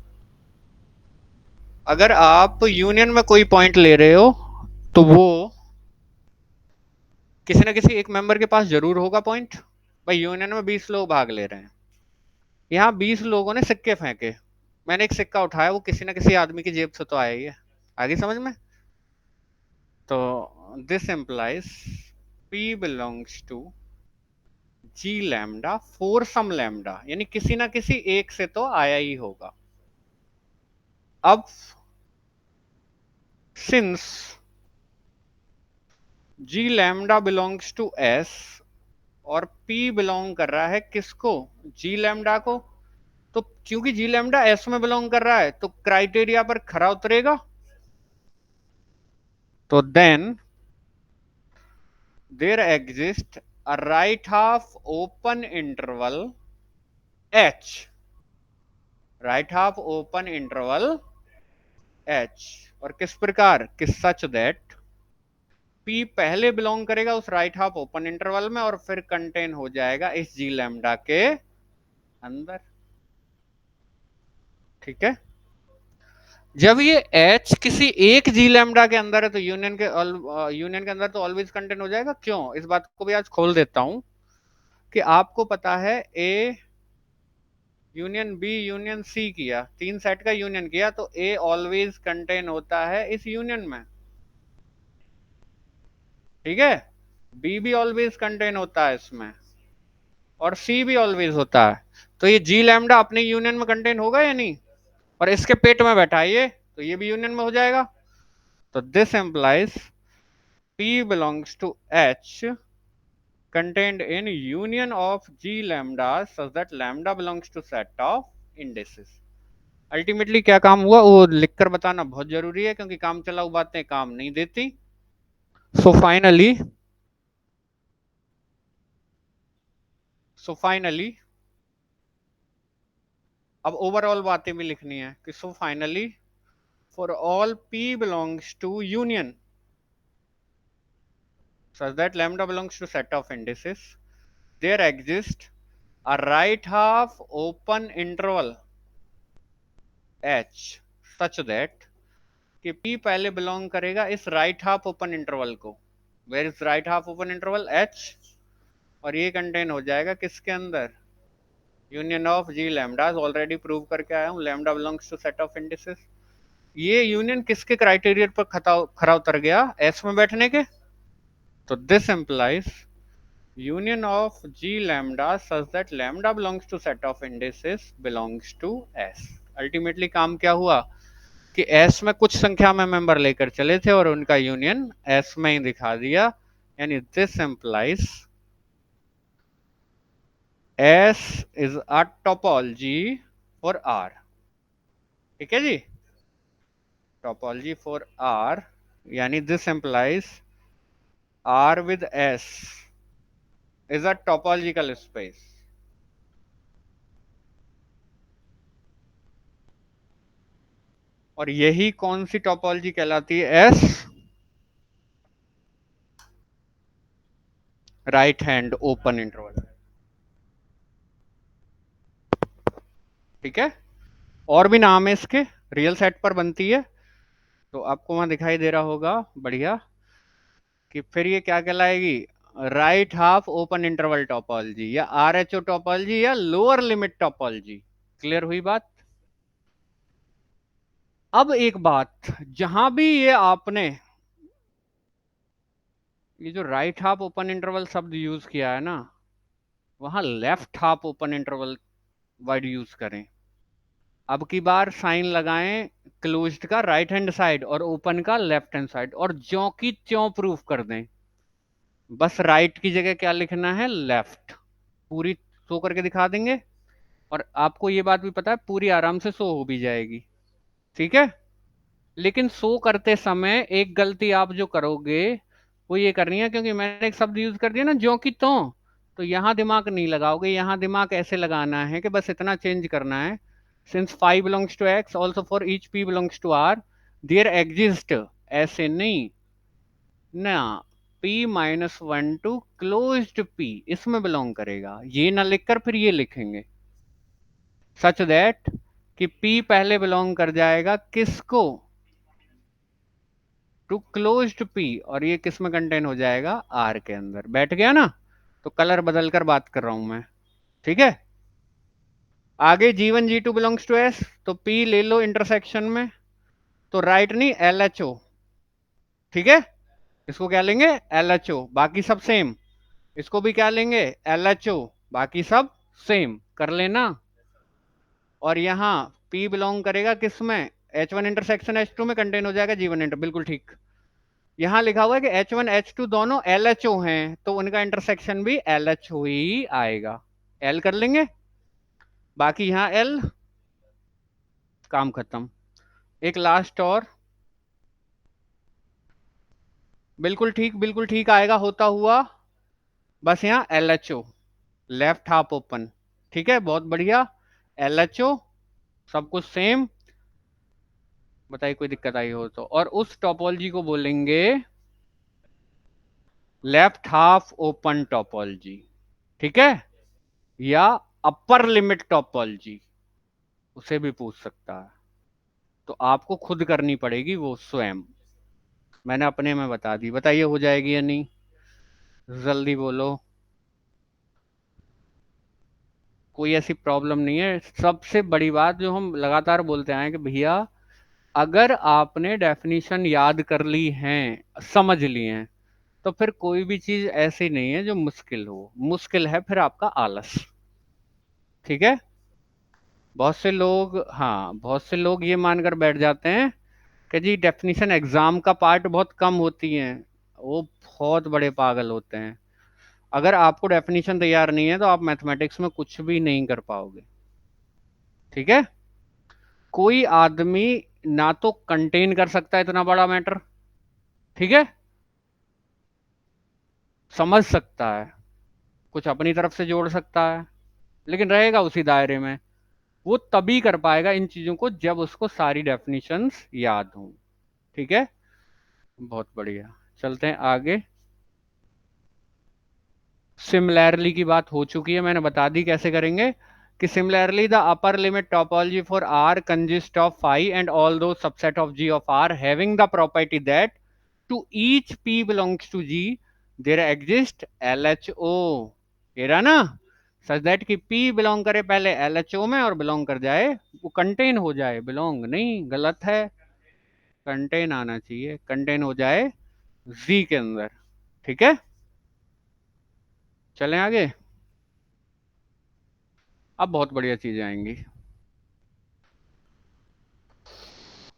अगर आप यूनियन में कोई पॉइंट ले रहे हो तो वो किसी ना किसी एक मेंबर के पास जरूर होगा पॉइंट। भाई यूनियन में 20 लोग भाग ले रहे हैं, यहाँ 20 लोगों ने सिक्के फेंके, मैंने एक सिक्का उठाया, वो किसी ना किसी आदमी की जेब से तो आया ही है। आगे समझ में? तो this implies P belongs to G lambda for some lambda, यानी किसी ना किसी एक से तो आया ही होगा। अब since G lambda belongs to S और P बिलोंग कर रहा है किसको? G लैम्डा को। तो क्योंकि G लैम्डा S में बिलोंग कर रहा है तो क्राइटेरिया पर खरा उतरेगा। तो then there exists a right half open interval H, right half open interval H, और किस प्रकार कि सच दैट P पहले बिलोंग करेगा उस राइट हाफ ओपन इंटरवल में और फिर कंटेन हो जाएगा इस G लैम्डा के अंदर। ठीक है, जब ये H किसी एक G लैम्डा के अंदर है तो यूनियन के अंदर तो ऑलवेज कंटेन हो जाएगा। क्यों? इस बात को भी आज खोल देता हूं कि आपको पता है A union B union C किया, तीन सेट का यूनियन किया, तो ए ऑलवेज कंटेन होता है इस यूनियन में। ठीक है, बी भी ऑलवेज कंटेन होता है इसमें और सी भी ऑलवेज होता है। तो ये जी लैम्डा अपने यूनियन में कंटेन होगा या नहीं? और इसके पेट में बैठा है ये, तो ये भी यूनियन में हो जाएगा। तो this implies P belongs to H contained in union of G lambda such that lambda belongs to set of indices। Ultimately क्या काम हुआ वो लिखकर बताना बहुत जरूरी है, क्योंकि काम चलाऊ बातें काम नहीं देती। सो फाइनली अब ओवरऑल बातें भी लिखनी है कि so finally for all P belongs to union such that lambda belongs to set of indices there exists a right half open interval H such that कि P पहले बिलोंग करेगा इस राइट हाफ ओपन इंटरवल को। Where is right half open interval? H, और ये कंटेन हो जाएगा किसके अंदर? Union of G lambda. Already prove करके आया हूं, lambda belongs to set of indices. ये यूनियन किसके क्राइटेरिया पर खरा उतर गया? एस में बैठने के। तो this implies union of G lambda such that lambda belongs to set of indices belongs to S. Ultimately काम क्या हुआ कि एस में कुछ संख्या में मेंबर लेकर चले थे और उनका यूनियन एस में ही दिखा दिया, यानी this implies S is a topology for R. ठीक है जी, टोपोलॉजी फॉर आर, यानी this implies R with S is a topological space. और यही कौन सी टोपोलॉजी कहलाती है? S right hand open interval. ठीक है, और भी नाम है इसके, रियल सेट पर बनती है तो आपको वहां दिखाई दे रहा होगा बढ़िया कि फिर ये क्या कहलाएगी? Right half open interval topology या आरएचओ टोपोलॉजी या लोअर लिमिट टोपोलॉजी। क्लियर हुई बात? अब एक बात, जहां भी ये आपने ये जो राइट हाफ ओपन इंटरवल शब्द यूज किया है ना, वहां left half open interval word use करें। अब की बार साइन लगाएं क्लोज्ड का राइट हैंड साइड और ओपन का लेफ्ट हैंड साइड, और ज्यों की त्यों प्रूफ कर दें। बस राइट की जगह क्या लिखना है? लेफ्ट। पूरी शो करके दिखा देंगे, और आपको ये बात भी पता है पूरी आराम से शो हो भी जाएगी। ठीक है, लेकिन शो करते समय एक गलती आप जो करोगे वो ये करनी है, क्योंकि मैंने एक शब्द यूज कर दिया ना ज्यों की त्यों, तो यहां दिमाग नहीं लगाओगे। यहां दिमाग ऐसे लगाना है कि बस इतना चेंज करना है, since five belongs to X also for each P belongs to R there exist, ऐसे नहीं ना, P -1 टू क्लोज्ड P इसमें बिलोंग करेगा, ये ना लिखकर फिर ये लिखेंगे सच दैट कि P पहले बिलोंग कर जाएगा किसको? टू क्लोज्ड P, और ये किस में कंटेन हो जाएगा? R के अंदर। बैठ गया ना? तो कलर बदल कर बात कर रहा हूं मैं। ठीक है, आगे G1 G2 belongs to S, तो P ले लो इंटरसेक्शन में, तो राइट नहीं, LHO, ठीक है, इसको क्या लेंगे, LHO, बाकी सब सेम। इसको भी क्या लेंगे, LHO, बाकी सब सेम कर लेना। और यहाँ P बिलोंग करेगा किस में, H1 इंटरसेक्शन H2 में कंटेन हो जाएगा G1 इंटर, बिल्कुल ठीक। यहाँ लिखा हुआ है कि H1 H2 दोनों LHO हैं, तो उनका इंटरसेक्शन भी LHO ही आएगा। L कर लेंगे, बाकी यहाँ L, काम खत्म। एक लास्ट और, बिल्कुल ठीक, बिल्कुल ठीक आएगा होता हुआ, बस यहाँ LHO, लेफ्ट हाफ ओपन, ठीक है, बहुत बढ़िया। LHO, सब कुछ सेम। बताइए कोई दिक्कत आई हो तो। और उस टोपोलॉजी को बोलेंगे लेफ्ट हाफ ओपन टोपोलॉजी, ठीक है, या अपर लिमिट टोपोलॉजी, उसे भी पूछ सकता है। तो आपको खुद करनी पड़ेगी वो स्वयं, मैंने अपने में बता दी। बताइए हो जाएगी या नहीं, जल्दी बोलो। कोई ऐसी प्रॉब्लम नहीं है। सबसे बड़ी बात जो हम लगातार बोलते आए हैं कि भैया अगर आपने डेफिनेशन याद कर ली है, समझ ली है, तो फिर कोई भी चीज ऐसी नहीं है जो मुश्किल हो। मुश्किल है फिर आपका आलस, ठीक है। बहुत से लोग, हाँ, बहुत से लोग ये मानकर बैठ जाते हैं कि जी डेफिनेशन एग्जाम का पार्ट बहुत कम होती है। वो बहुत बड़े पागल होते हैं। अगर आपको डेफिनेशन तैयार नहीं है तो आप मैथमेटिक्स में कुछ भी नहीं कर पाओगे, ठीक है। कोई आदमी ना तो कंटेन कर सकता है इतना बड़ा मैटर, ठीक है, समझ सकता है, कुछ अपनी तरफ से जोड़ सकता है, लेकिन रहेगा उसी दायरे में। वो तभी कर पाएगा इन चीजों को जब उसको सारी डेफिनेशंस याद हों, ठीक है। बहुत बढ़िया, चलते हैं आगे। सिमिलैरली की बात हो चुकी है, मैंने बता दी कैसे करेंगे कि similarly the upper limit topology for R consist of phi and all those subset of G of R having the property that to each P belongs to G there exist LHO, ये रहा ना, सच दैट कि P बिलोंग करे पहले LHO में और बिलोंग कर जाए, वो कंटेन हो जाए, बिलोंग नहीं, गलत है, कंटेन आना चाहिए, कंटेन हो जाए Z के अंदर, ठीक है। चलें आगे, अब बहुत बढ़िया चीजें आएंगी।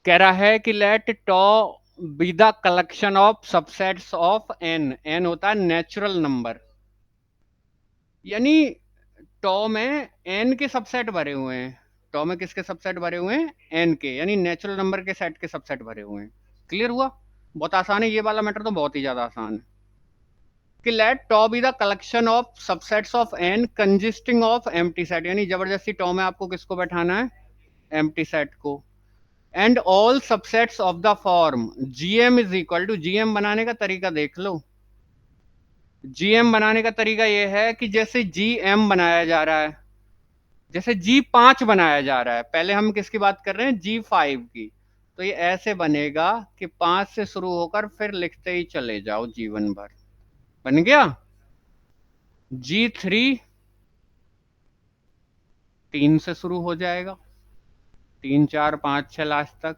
कह रहा है कि let tau be the collection of subsets of N, N होता है नेचुरल नंबर, यानी टॉ में एन के सबसेट भरे हुए हैं। टॉ में किसके सबसेट भरे हुए हैं, एन के, यानी नेचुरल नंबर के सेट के सबसेट भरे हुए हैं। क्लियर हुआ, बहुत आसान है ये वाला मैटर, तो बहुत ही ज्यादा आसान है कि let tau be the collection of subsets of N consisting of empty set, यानी जबरदस्ती टॉ में आपको किसको बैठाना है, एम्प्टी सेट को। And all subsets of the form GM is equal to, GM बनाने का तरीका देख लो। जीएम बनाने का तरीका यह है कि जैसे जीएम बनाया जा रहा है, जैसे G5 बनाया जा रहा है, पहले हम किसकी बात कर रहे हैं, G5 की, तो ये ऐसे बनेगा कि 5 से शुरू होकर फिर लिखते ही चले जाओ जीवन भर, बन गया। G3 3 से शुरू हो जाएगा, 3 4 5 6 लास्ट तक।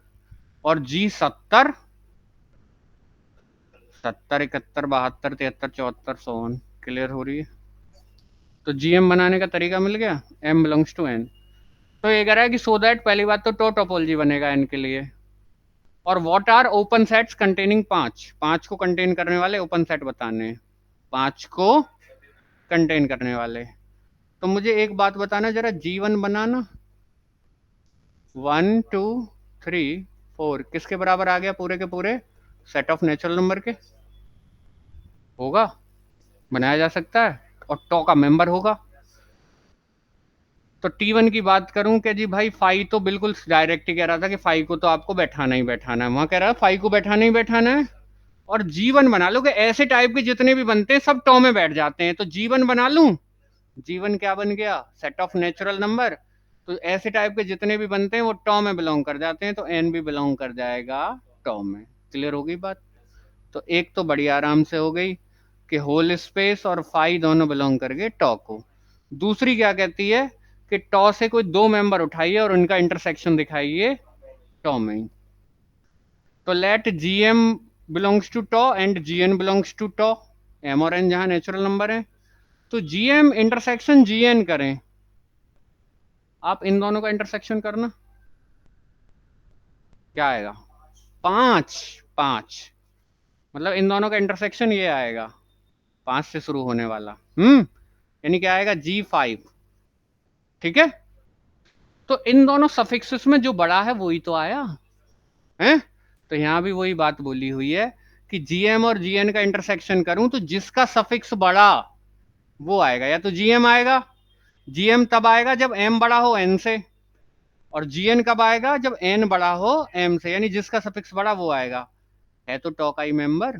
और G70 70 71 72 73 74 100। क्लियर हो रही है, तो जीएम बनाने का तरीका मिल गया, एम बिलोंग्स टू एन। तो ये कह रहा है कि सो दैट, पहली बात तो टोपोलॉजी बनेगा एन के लिए। और what are open sets containing 5, 5 को कंटेन करने वाले ओपन सेट बताने हैं, 5 को कंटेन करने वाले। तो मुझे एक बात बताना जरा, G1 बनाना, 1 2 3 4 किसके बराबर आ गया, पूरे के पूरे सेट ऑफ नेचुरल नंबर के, होगा, बनाया जा सकता है, और टॉ का मेंबर होगा। तो T1 की बात करूं कि जी भाई फाई तो बिल्कुल डायरेक्ट ही कह रहा था कि फाई को तो आपको बैठाना ही बैठाना है, वहां कह रहा है फाई को बैठाना ही बैठाना है। और G1 बना लो कि ऐसे टाइप के जितने भी बनते हैं सब टॉ में बैठ जाते हैं, तो G1 बना लूं। G1 क्या बन गया, सेट ऑफ नेचुरल नंबर। तो ऐसे टाइप के जितने भी बनते हैं वो टॉ में बिलोंग कर जाते हैं, तो एन भी बिलोंग कर जाएगा टॉ में। क्लियर हो गई बात। तो एक तो बड़ी आराम से हो गई कि होल स्पेस और फाई दोनों बिलोंग करके टॉ को। दूसरी क्या कहती है कि टॉ से कोई दो मेंबर उठाइए और उनका इंटरसेक्शन दिखाइए टॉ में। तो let G M belongs to tau and G N belongs to tau, M और एन जहां नेचुरल नंबर है, तो G M intersection G N करें। आप इन दोनों का इंटरसेक्शन करना, क्या आएगा? 5, 5, मतलब इन दोनों का इंटरसेक्शन ये आएगा, 5 से शुरू होने वाला। यानी क्या आएगा? G5। ठीक है, तो इन दोनों सफिक्सेस में जो बड़ा है वही तो आया है। तो यहां भी वही बात बोली हुई है कि जीएम और जीएन का इंटरसेक्शन करूं तो जिसका सफिक्स बड़ा वो आएगा, या तो जीएम आएगा। जीएम तब आएगा जब एम बड़ा हो एन से, और जीएन कब आएगा? जब एन बड़ा हो एम से, यानी जिसका सफिक्स बड़ा वो आएगा। है तो टॉ का ही मेंबर,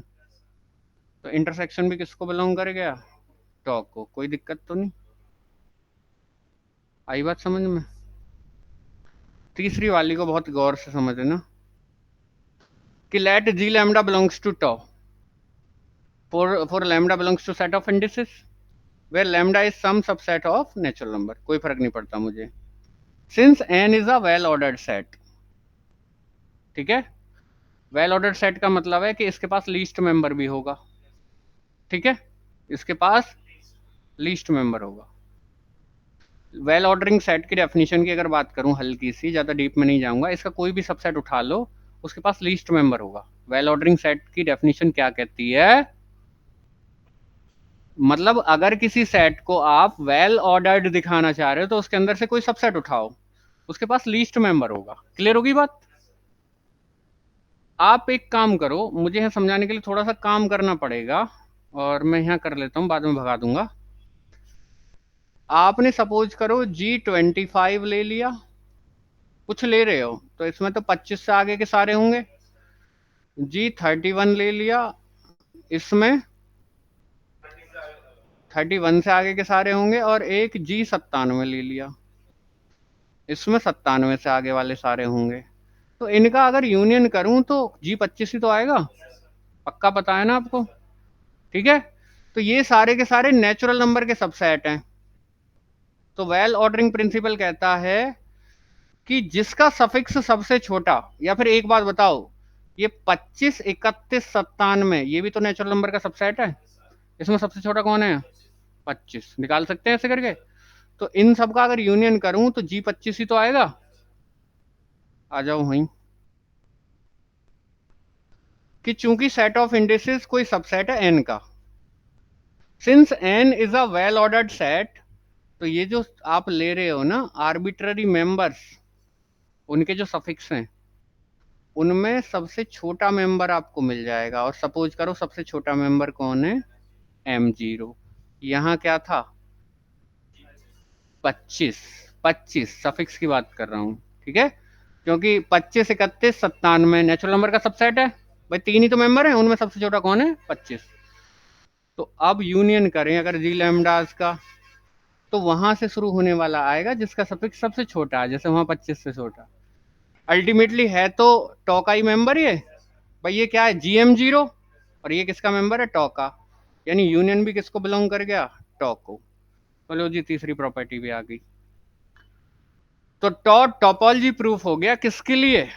तो इंटरसेक्शन भी किसको बिलोंग कर गया? टॉ को। कोई दिक्कत तो नहीं, आई बात समझ में? तीसरी वाली को बहुत गौर से समझना कि let G lambda belongs to tau for lambda belongs to set of indices where lambda is some subset of natural number, कोई फर्क नहीं पड़ता मुझे, since n is a well ordered set। ठीक है, वेल ऑर्डर्ड सेट का मतलब है कि इसके पास लीस्ट मेंबर भी होगा। ठीक है, इसके पास लीस्ट मेंबर होगा। वेल ऑर्डरिंग सेट की डेफिनेशन की अगर बात करूं, हल्की सी, ज्यादा डीप में नहीं जाऊंगा, इसका कोई भी सबसेट उठा लो, उसके पास लीस्ट मेंबर होगा। वेल ऑर्डरिंग सेट की डेफिनेशन क्या कहती है? मतलब अगर किसी सेट को आप वेल ऑर्डर्ड दिखाना चाह रहे हो तो उसके अंदर से कोई सबसेट उठाओ, उसके पास लीस्ट मेंबर होगा। क्लियर होगी बात? आप एक काम करो, मुझे यहाँ समझाने के लिए थोड़ा सा काम करना पड़ेगा और मैं यहाँ कर लेता हूँ, बाद में भगा दूंगा। आपने सपोज करो G25 ले लिया, कुछ ले रहे हो तो इसमें तो 25 से आगे के सारे होंगे। G31 ले लिया, इसमें 31 से आगे के सारे होंगे, और एक G97 ले लिया, इसमें 97 से आगे वाले सारे होंगे। तो इनका अगर यूनियन करूं तो G25 ही तो आएगा, पक्का पता है ना आपको? ठीक है, तो ये सारे के सारे नेचुरल नंबर के सबसेट हैं। तो वेल ऑर्डरिंग प्रिंसिपल कहता है कि जिसका सफिक्स सबसे छोटा, या फिर एक बात बताओ, ये 25, 31, 97 ये भी तो नेचुरल नंबर का सबसेट है, इसमें सबसे छोटा कौन है? 25। निकाल सकते हैं ऐसे करके। तो इन सब का अगर यूनियन करूं तो G25 ही तो आएगा। आ जाओ वहीं, कि चूंकि सेट ऑफ इंडिसेस कोई सबसेट है एन का, since N is a well ordered set, तो ये जो आप ले रहे हो ना आर्बिट्ररी मेंबर्स, उनके जो सफिक्स हैं उनमें सबसे छोटा मेंबर आपको मिल जाएगा। और सपोज करो सबसे छोटा मेंबर कौन है? M0। यहाँ क्या था? 25। 25 सफिक्स की बात कर रहा हूँ। ठीक है, क्योंकि 25, 31, 97 नेचुरल नंबर का सबसेट है भाई, 3 ही तो मेंबर है, उनमें सबसे छोटा कौन है? 25। तो अब यूनियन करें अगर जी लैम्डास का, तो वहां से शुरू होने वाला आएगा जिसका सफिक्स सबसे छोटा है, जैसे वहां 25 से छोटा। अल्टीमेटली है तो टॉ का ही मेंबर ये भाई। ये क्या है? GM0, और ये किसका मेंबर है? टॉ का। यानी यूनियन भी किसको बिलोंग कर गया? टॉ को। चलो जी, तीसरी प्रॉपर्टी भी आ गई। तो टॉ टॉपोलॉजी प्रूफ हो गया, किसके लिए?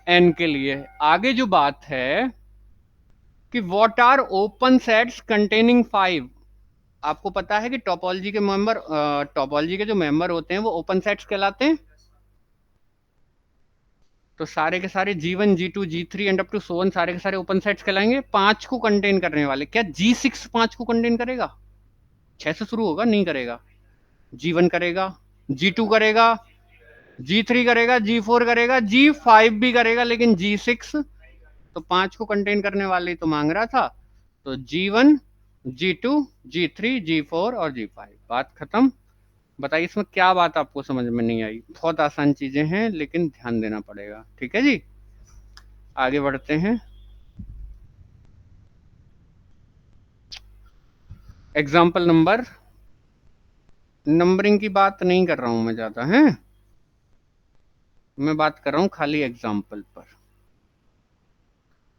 एन के लिए। आगे जो बात है कि what are open sets containing 5। आपको पता है कि टॉपोलॉजी के मेंबर, टॉपोलॉजी के जो मेंबर होते हैं वो ओपन सेट्स कहलाते हैं। तो सारे के सारे G1, G2, G3 and up to so on सारे के सारे ओपन सेट्स कहलाएंगे। 5 को कंटेन करने वाले। क्या G6 5 को कंटेन करेगा? 6 से शुरू होगा, नहीं करेगा। G1 करेगा, G2 करेगा, G3 करेगा, G4 करेगा, G5 भी करेगा, लेकिन G6 तो 5 को कंटेन करने वाले तो मांग रहा था। तो G1, G2, G3, G4 और G5। बात खत्म। बताइए इसमें क्या बात आपको समझ में नहीं आई? बहुत आसान चीजें हैं लेकिन ध्यान देना पड़ेगा। ठीक है जी, आगे बढ़ते हैं। एग्जाम्पल नंबर, नंबरिंग की बात नहीं कर रहा हूं मैं ज्यादा, है मैं बात कर रहा हूं खाली एग्जाम्पल पर।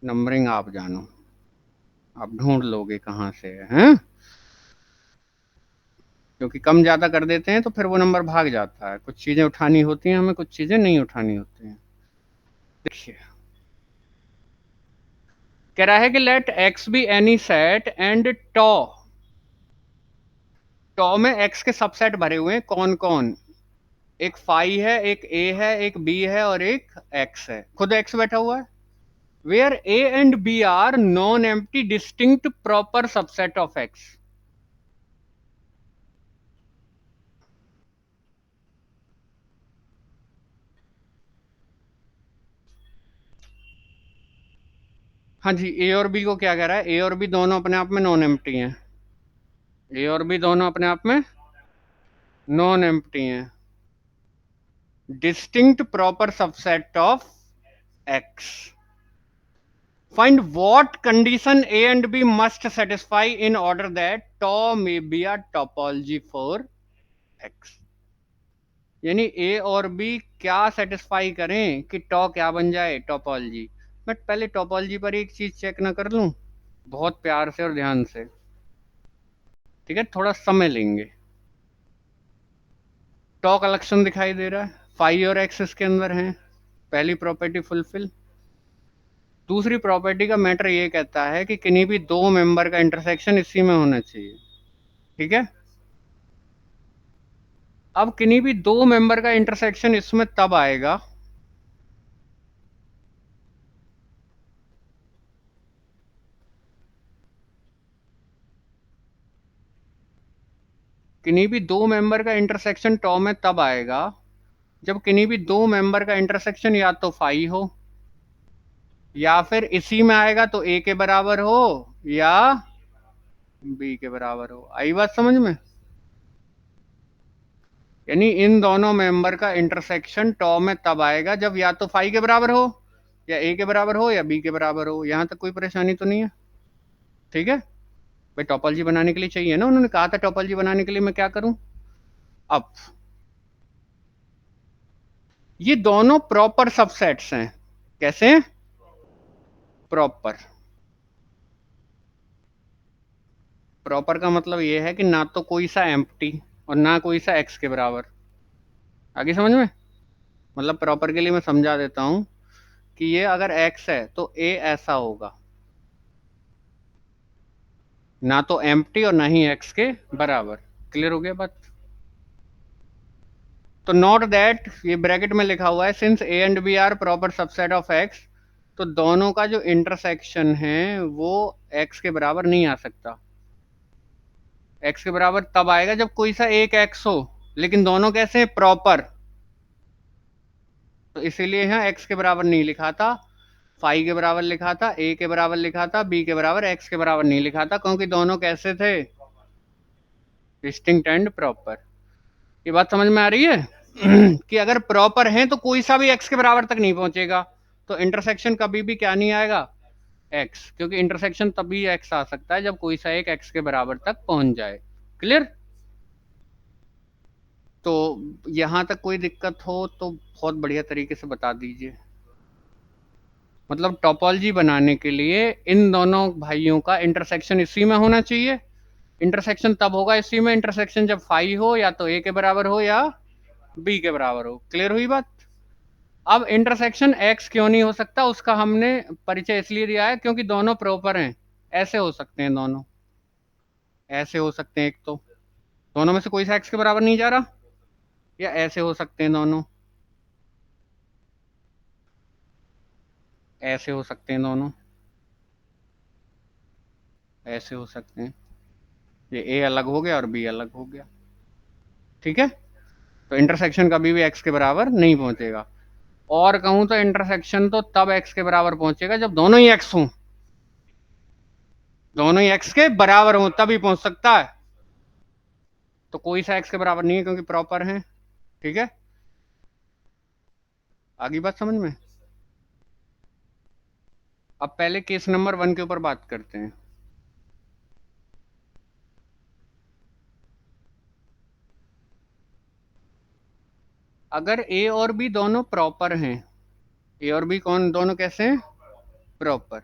नंबरिंग आप जानो, आप ढूंढ लोगे कहां से है, क्योंकि कम ज्यादा कर देते हैं तो फिर वो नंबर भाग जाता है। कुछ चीजें उठानी होती हैं हमें, कुछ चीजें नहीं उठानी होती हैं। देखिए कह रहा है कि let X be any set and tau, tau में एक्स के सबसेट भरे हुए हैं कौन कौन, एक फाई है, एक ए है, एक बी है और एक एक्स है, खुद एक्स बैठा हुआ है। Where A and B are non empty distinct proper subset of X. हाँ जी, ए और बी को क्या कह रहा है, ए और बी दोनों अपने आप में नॉन एम्प्टी हैं, ए और बी दोनों अपने आप में नॉन एम्प्टी हैं, distinct proper subset of X. Find what condition A and B must satisfy in order that tau may be a topology for X. यानी ए और बी क्या सेटिस्फाई करें कि टॉ क्या बन जाए, टोपोलॉजी। बट पहले टोपोलॉजी पर एक चीज चेक ना कर लूं, बहुत प्यार से और ध्यान से, ठीक है, थोड़ा समय लेंगे। टॉ कलेक्शन दिखाई दे रहा है, फाई और एक्स इसके अंदर हैं, पहली प्रॉपर्टी फुलफिल। दूसरी प्रॉपर्टी का मैटर ये कहता है कि किन्हीं भी दो मेंबर का इंटरसेक्शन इसी में होना चाहिए, ठीक है। अब किन्हीं भी दो मेंबर का इंटरसेक्शन इसमें तब आएगा किन्हीं भी दो मेंबर का इंटरसेक्शन टॉ में तब आएगा जब किन्हीं भी दो मेंबर का इंटरसेक्शन या तो फाई हो या फिर इसी में आएगा तो ए के बराबर हो या बी के बराबर हो। आई बात समझ में? यानी इन दोनों मेंबर का इंटरसेक्शन टॉ में तब आएगा जब या तो फाई के बराबर हो या ए के बराबर हो या बी के बराबर हो। यहां तक कोई परेशानी तो नहीं है? ठीक है भाई, टोपोलॉजी बनाने के लिए चाहिए ना, उन्होंने कहा था टोपोलॉजी बनाने के लिए मैं क्या करूं। अब ये दोनों प्रॉपर सबसेट्स हैं, कैसे हैं? प्रॉपर। प्रॉपर का मतलब ये है कि ना तो कोई सा एम्प्टी और ना कोई सा एक्स के बराबर। आगे समझ में? मतलब प्रॉपर के लिए मैं समझा देता हूं कि ये अगर एक्स है तो ए ऐसा होगा, ना तो एम्प्टी और ना ही एक्स के बराबर। क्लियर हो गया बात? तो नोट दैट, ये ब्रैकेट में लिखा हुआ है, since A and B are proper subset of X, तो दोनों का जो इंटरसेक्शन है वो एक्स के बराबर नहीं आ सकता। एक्स के बराबर तब आएगा जब कोई सा एक एक्स हो, लेकिन दोनों कैसे प्रॉपर, तो इसीलिए यहाँ एक्स के बराबर नहीं लिखा था, फाई के बराबर लिखा था, ए के बराबर लिखा था, बी के बराबर, एक्स के बराबर नहीं लिखा था, क्योंकि दोनों कैसे थे, डिस्टिंक्ट एंड प्रॉपर। ये बात समझ में आ रही है? कि अगर प्रॉपर है तो कोई सा भी एक्स के बराबर तक नहीं पहुंचेगा, तो इंटरसेक्शन कभी भी क्या नहीं आएगा, एक्स, क्योंकि इंटरसेक्शन तभी एक्स आ सकता है जब कोई सा एक एक्स के बराबर तक पहुंच जाए। क्लियर? तो यहां तक कोई दिक्कत हो तो बहुत बढ़िया तरीके से बता दीजिए। मतलब टोपोलॉजी बनाने के लिए इन दोनों भाइयों का इंटरसेक्शन इसी में होना चाहिए। इंटरसेक्शन तब होगा इसी में इंटरसेक्शन जब फाई हो या तो ए के बराबर हो या बी के बराबर हो। क्लियर हुई बात? अब इंटरसेक्शन एक्स क्यों नहीं हो सकता, उसका हमने परिचय इसलिए दिया है क्योंकि दोनों प्रॉपर हैं। ऐसे हो सकते हैं दोनों, ऐसे हो सकते हैं, एक तो दोनों में से कोई सा एक्स के बराबर नहीं जा रहा, या ऐसे हो सकते हैं दोनों, ऐसे हो सकते हैं दोनों, ऐसे हो सकते हैं। ये ए अलग हो गया और बी अलग हो गया, ठीक है। तो इंटरसेक्शन कभी भी एक्स के बराबर नहीं पहुंचेगा। और कहूं तो इंटरसेक्शन तो तब एक्स के बराबर पहुंचेगा जब दोनों ही एक्स हों, दोनों ही एक्स के बराबर हों तभी पहुंच सकता है। तो कोई सा एक्स के बराबर नहीं है क्योंकि प्रॉपर है, ठीक है। आगे बात समझ में? अब पहले केस नंबर 1 के ऊपर बात करते हैं। अगर ए और बी दोनों प्रॉपर हैं, ए और बी कौन दोनों कैसे हैं, प्रॉपर,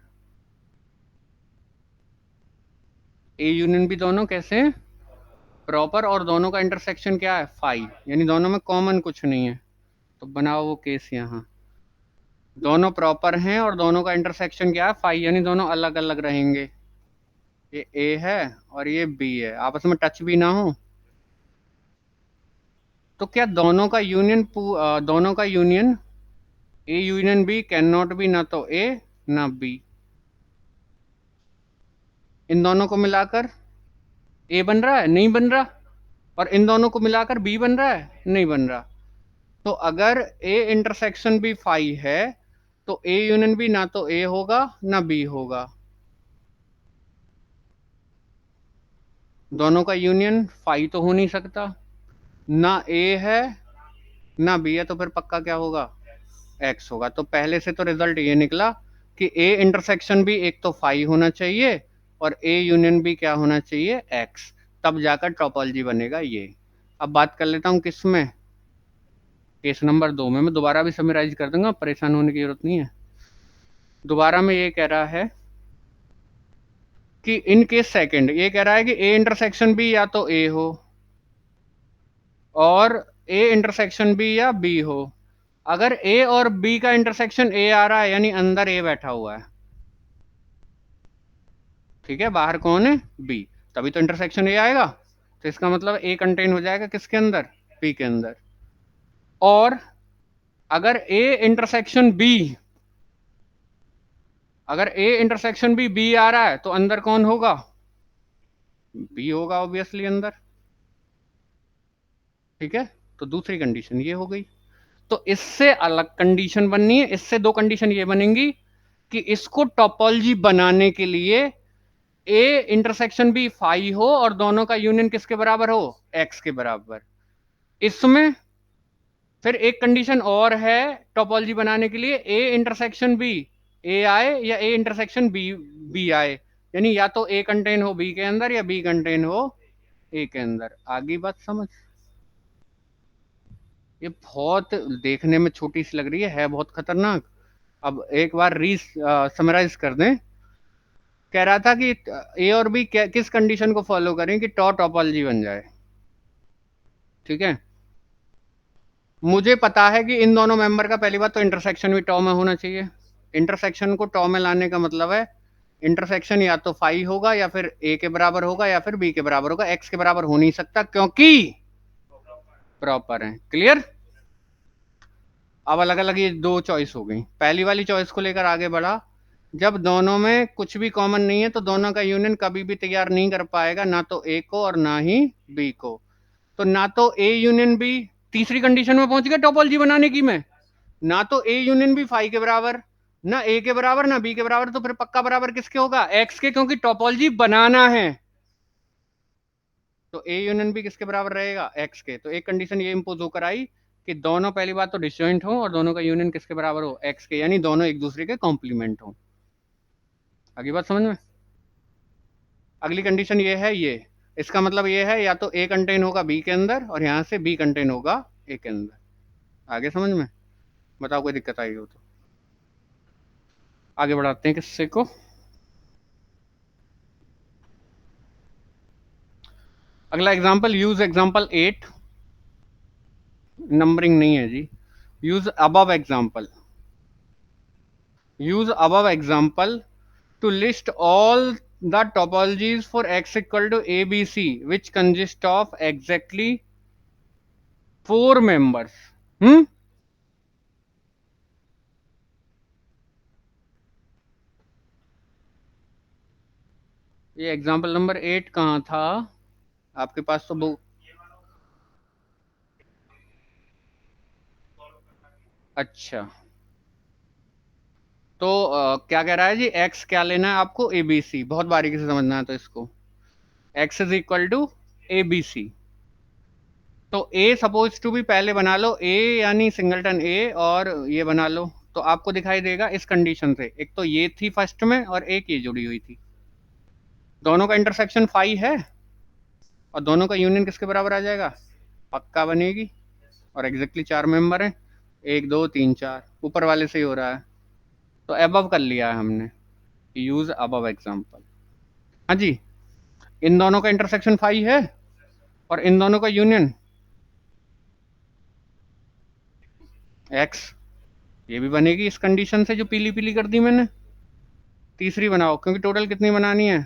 ए यूनियन बी दोनों कैसे हैं, प्रॉपर, और दोनों का इंटरसेक्शन क्या है, फाई, यानी दोनों में कॉमन कुछ नहीं है। तो बनाओ वो केस यहाँ, दोनों प्रॉपर हैं और दोनों का इंटरसेक्शन क्या है, फाई, यानी दोनों अलग अलग रहेंगे। ये ए है और ये बी है, आपस में टच भी ना हो। तो क्या दोनों का यूनियन, दोनों का union A union B cannot be ना तो ए ना बी। इन दोनों को मिलाकर ए बन रहा है, नहीं बन रहा। और इन दोनों को मिलाकर बी बन रहा है, नहीं बन रहा। तो अगर ए इंटरसेक्शन बी फाई है तो ए यूनियन बी ना तो ए होगा ना बी होगा। दोनों का यूनियन फाई तो हो नहीं सकता, ना ए है ना बी है, तो फिर पक्का क्या होगा, एक्स होगा। तो पहले से तो रिजल्ट ये निकला कि ए इंटरसेक्शन भी एक तो फाई होना चाहिए और ए यूनियन भी क्या होना चाहिए, एक्स, तब जाकर टोपोलॉजी बनेगा ये। अब बात कर लेता हूँ किसमें, केस नंबर 2 में। मैं दोबारा भी समराइज कर दूंगा, परेशान होने की जरूरत नहीं है। दोबारा में ये कह रहा है कि इन केस सेकंड, ये कह रहा है कि ए इंटरसेक्शन बी या तो ए हो और ए इंटरसेक्शन बी या बी हो। अगर ए और बी का इंटरसेक्शन ए आ रहा है यानी अंदर ए बैठा हुआ है, ठीक है, बाहर कौन है, बी, तभी तो इंटरसेक्शन ए आएगा। तो इसका मतलब ए कंटेन हो जाएगा किसके अंदर, बी के अंदर। और अगर ए इंटरसेक्शन बी, अगर ए इंटरसेक्शन बी आ रहा है तो अंदर कौन होगा, बी होगा ऑब्वियसली अंदर, ठीक है। तो दूसरी कंडीशन ये हो गई। तो इससे अलग कंडीशन बननी है, इससे दो कंडीशन ये बनेंगी कि इसको टोपोलॉजी बनाने के लिए ए इंटरसेक्शन बी फाई हो और दोनों का यूनियन किसके बराबर हो, एक्स के बराबर। इसमें फिर एक कंडीशन और है टोपोलॉजी बनाने के लिए, ए इंटरसेक्शन बी ए आए या ए इंटरसेक्शन बी बी आए, यानी या तो ए कंटेन हो बी के अंदर या बी कंटेन हो ए के अंदर। आगे बात समझ, ये बहुत देखने में छोटी सी लग रही है बहुत खतरनाक। अब एक बार समराइज कर दें। कह रहा था कि ए और बी किस कंडीशन को फॉलो करें कि टोपोलॉजी बन जाए, ठीक है। मुझे पता है कि इन दोनों मेंबर का पहली बात तो इंटरसेक्शन भी टॉ में होना चाहिए। इंटरसेक्शन को टॉ में लाने का मतलब है इंटरसेक्शन या तो फाई होगा या फिर ए के बराबर होगा या फिर बी के बराबर होगा, एक्स के बराबर हो नहीं सकता क्योंकि प्रॉपर है। क्लियर। अब अलग अलग ये दो चॉइस हो गई। पहली वाली चॉइस को लेकर आगे बढ़ा, जब दोनों में कुछ भी कॉमन नहीं है तो दोनों का यूनियन कभी भी तैयार नहीं कर पाएगा, ना तो ए को और ना ही बी को। तो ना तो ए यूनियन बी, तीसरी कंडीशन में पहुंच गया टोपोलॉजी बनाने की मैं, ना तो ए यूनियन बी फाई के बराबर, ना ए के बराबर ना बी के बराबर, तो फिर पक्का बराबर किसके होगा, एक्स के, क्योंकि टोपोलॉजी बनाना है। तो ए यूनियन बी किसके बराबर रहेगा, एक्स के। तो एक कंडीशन ये इंपोज होकर आई कि दोनों पहली बात तो डिसजॉइंट हो और दोनों का यूनियन किसके बराबर हो, एक्स के, यानी दोनों एक दूसरे के कॉम्प्लीमेंट हो। आगे बात समझ में। अगली कंडीशन ये है, ये इसका मतलब ये है या तो ए कंटेन होगा बी के अंदर और यहां से बी कंटेन होगा ए के अंदर। आगे समझ में, बताओ कोई दिक्कत आई हो तो। आगे बढ़ाते हैं किस्से को। अगला एग्जांपल, यूज एग्जांपल 8, नंबरिंग नहीं है जी। Use above example, use above example to list all the topologies for x equal to abc which consist of exactly 4 members। ये एग्जांपल नंबर 8 कहाँ था आपके पास, तो बुक, अच्छा। तो क्या कह रहा है जी, x क्या लेना है आपको, abc, बहुत बारीकी से समझना है तो इसको, x is equal to abc। तो a सपोज टू भी पहले बना लो, a यानी सिंगलटन a, और ये बना लो। तो आपको दिखाई देगा इस कंडीशन से, एक तो ये थी फर्स्ट में और एक ये जुड़ी हुई थी, दोनों का इंटरसेक्शन फाई है और दोनों का यूनियन किसके बराबर आ जाएगा, पक्का बनेगी। और एग्जैक्टली 4 मेंबर हैं, 1 2 3 4, ऊपर वाले से ही हो रहा है। तो अबव कर लिया है हमने, यूज अबव एग्जांपल। हाँ जी, इन दोनों का इंटरसेक्शन फाई है और इन दोनों का यूनियन एक्स। ये भी बनेगी इस कंडीशन से जो पीली पीली कर दी मैंने। तीसरी बनाओ, क्योंकि टोटल कितनी बनानी है,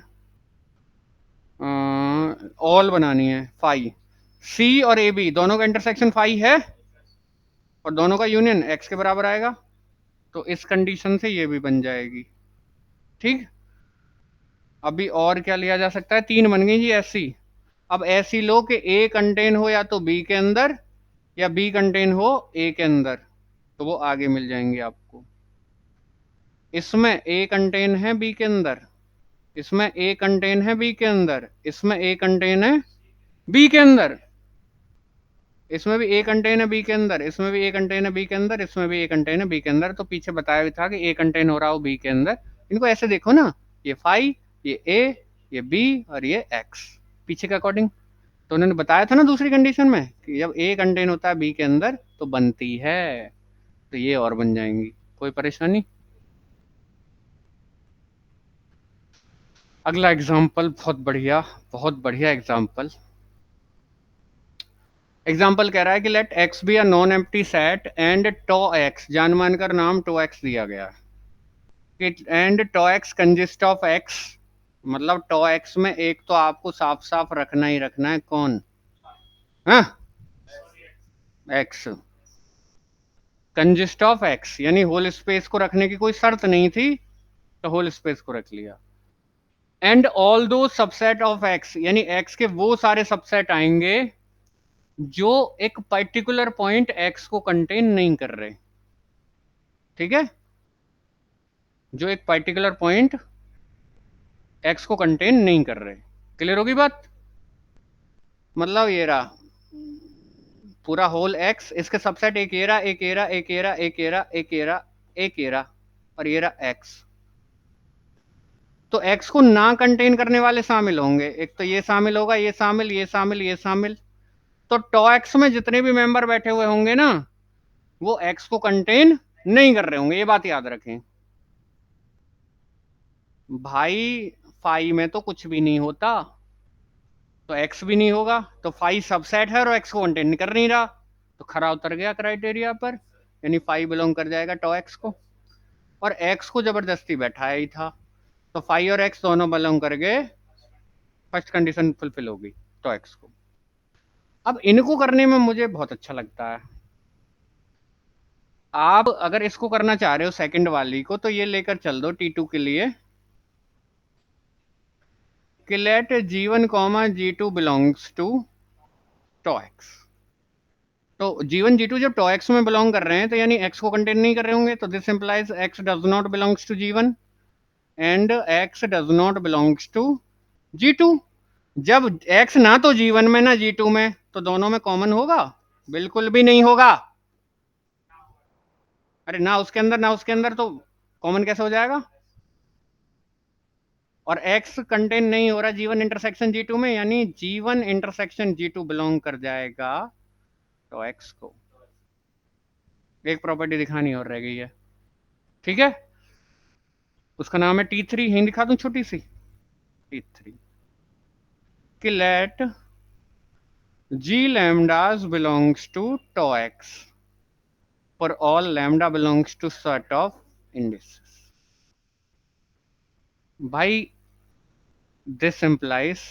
ऑल बनानी है, फाई। सी और ए बी दोनों का इंटरसेक्शन फाई है और दोनों का यूनियन एक्स के बराबर आएगा, तो इस कंडीशन से ये भी बन जाएगी। ठीक, अभी और क्या लिया जा सकता है, तीन बन गई जी ऐसी। अब ऐसी लो कि ए कंटेन हो या तो बी के अंदर या बी कंटेन हो ए के अंदर, तो वो आगे मिल जाएंगे आपको। इसमें ए कंटेन है बी के अंदर, इसमें ए कंटेन है बी के अंदर, इसमें ए कंटेन है बी के अंदर, इसमें भी ए कंटेन है बी के अंदर, इसमें भी ए कंटेन है बी के अंदर, इसमें भी ए कंटेन है बी के अंदर। तो पीछे बताया भी था कि ए कंटेन हो रहा हो बी के अंदर। इनको ऐसे देखो ना, ये फाई, ये ए, ये बी और ये एक्स, पीछे के अकॉर्डिंग। तो उन्होंने बताया था ना दूसरी कंडीशन में कि जब ए कंटेन होता है बी के अंदर तो बनती है, तो ये और बन जाएंगी, कोई परेशानी। अगला एग्जाम्पल बहुत बढ़िया एग्जाम्पल। एग्जाम्पल कह रहा है कि let X be a non empty set and tau X, जान मानकर नाम टो एक्स दिया गया कि and tau X consist of X, मतलब टो एक्स में एक तो आपको साफ साफ रखना ही रखना है, कौन, हाँ, एक्स कंजिस्ट ऑफ एक्स, यानी होल स्पेस को रखने की कोई शर्त नहीं थी, तो होल स्पेस को रख लिया। And all those subset of x, यानी एक्स के वो सारे सबसेट आएंगे जो एक पर्टिकुलर पॉइंट एक्स को कंटेन नहीं कर रहे। ठीक है, जो एक पर्टिकुलर पॉइंट एक्स को कंटेन नहीं कर रहे। क्लियर होगी बात, मतलब ये रहा पूरा होल एक्स, इसके सबसेट एक ये रहा, एक ये रहा, एक ये रहा, एक ये रहा, एक ये रहा, एक ये रहा और ये रहा एक्स। तो एक्स को ना कंटेन करने वाले शामिल होंगे, एक तो ये शामिल होगा, ये शामिल, ये शामिल, ये शामिल। तो टॉ एक्स में जितने भी मेंबर बैठे हुए होंगे ना, वो एक्स को कंटेन नहीं कर रहे होंगे, ये बात याद रखें भाई। फाई में तो कुछ भी नहीं होता, तो एक्स भी नहीं होगा, तो फाई सबसेट है और एक्स को कंटेन कर नहीं रहा, तो खरा उतर गया क्राइटेरिया पर, यानी फाई बिलोंग कर जाएगा टॉ एक्स को। और एक्स को जबरदस्ती बैठाया ही था, तो फाई और एक्स दोनों बिलोंग कर गए, फर्स्ट कंडीशन फुलफिल होगी टॉ एक्स को। अब इनको करने में मुझे बहुत अच्छा लगता है। आप अगर इसको करना चाह रहे हो सेकंड वाली को, तो ये लेकर चल दो T2 के लिए कि let G1 comma G2 belongs to tau X. तो G1 G2 जब टॉ एक्स में बिलोंग कर रहे हैं तो यानी एक्स को कंटेन नहीं कर रहे होंगे, तो this implies X does not belongs to G1 and X does not belongs to G2। जब एक्स ना तो G1 में ना G2 में, तो दोनों में कॉमन होगा, बिल्कुल भी नहीं होगा। अरे ना उसके अंदर ना उसके अंदर, तो कॉमन कैसे हो जाएगा। और x कंटेन नहीं हो रहा G1 इंटरसेक्शन G2 में, यानी G1 इंटरसेक्शन G2 बिलोंग कर जाएगा तो x को। एक प्रॉपर्टी दिखानी और रह गई है, ठीक है, उसका नाम है T3। यहीं दिखा दूं छोटी सी T3 कि late G lambdas belongs to tau x for all lambda belongs to set of indices। भाई this implies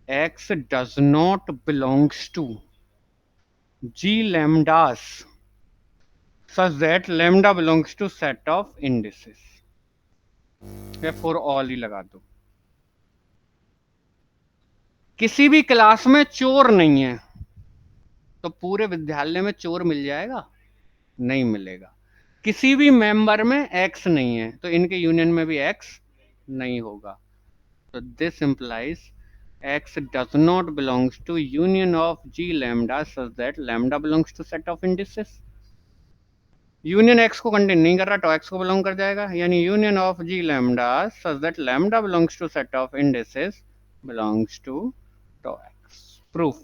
x does not belongs to G lambdas such that lambda belongs to set of indices, या for all ही लगा दो। किसी भी क्लास में चोर नहीं है, तो पूरे विद्यालय में चोर मिल जाएगा, नहीं मिलेगा। किसी भी मेंबर में एक्स नहीं है, तो इनके यूनियन में भी एक्स नहीं होगा। तो this implies x does not belongs to union of G lambda such that lambda belongs to set of indices। Union x को कंटेन नहीं कर रहा, तो x को बिलोंग कर जाएगा, यानी union of G lambda such that lambda belongs to set of indices belongs to to x। Proof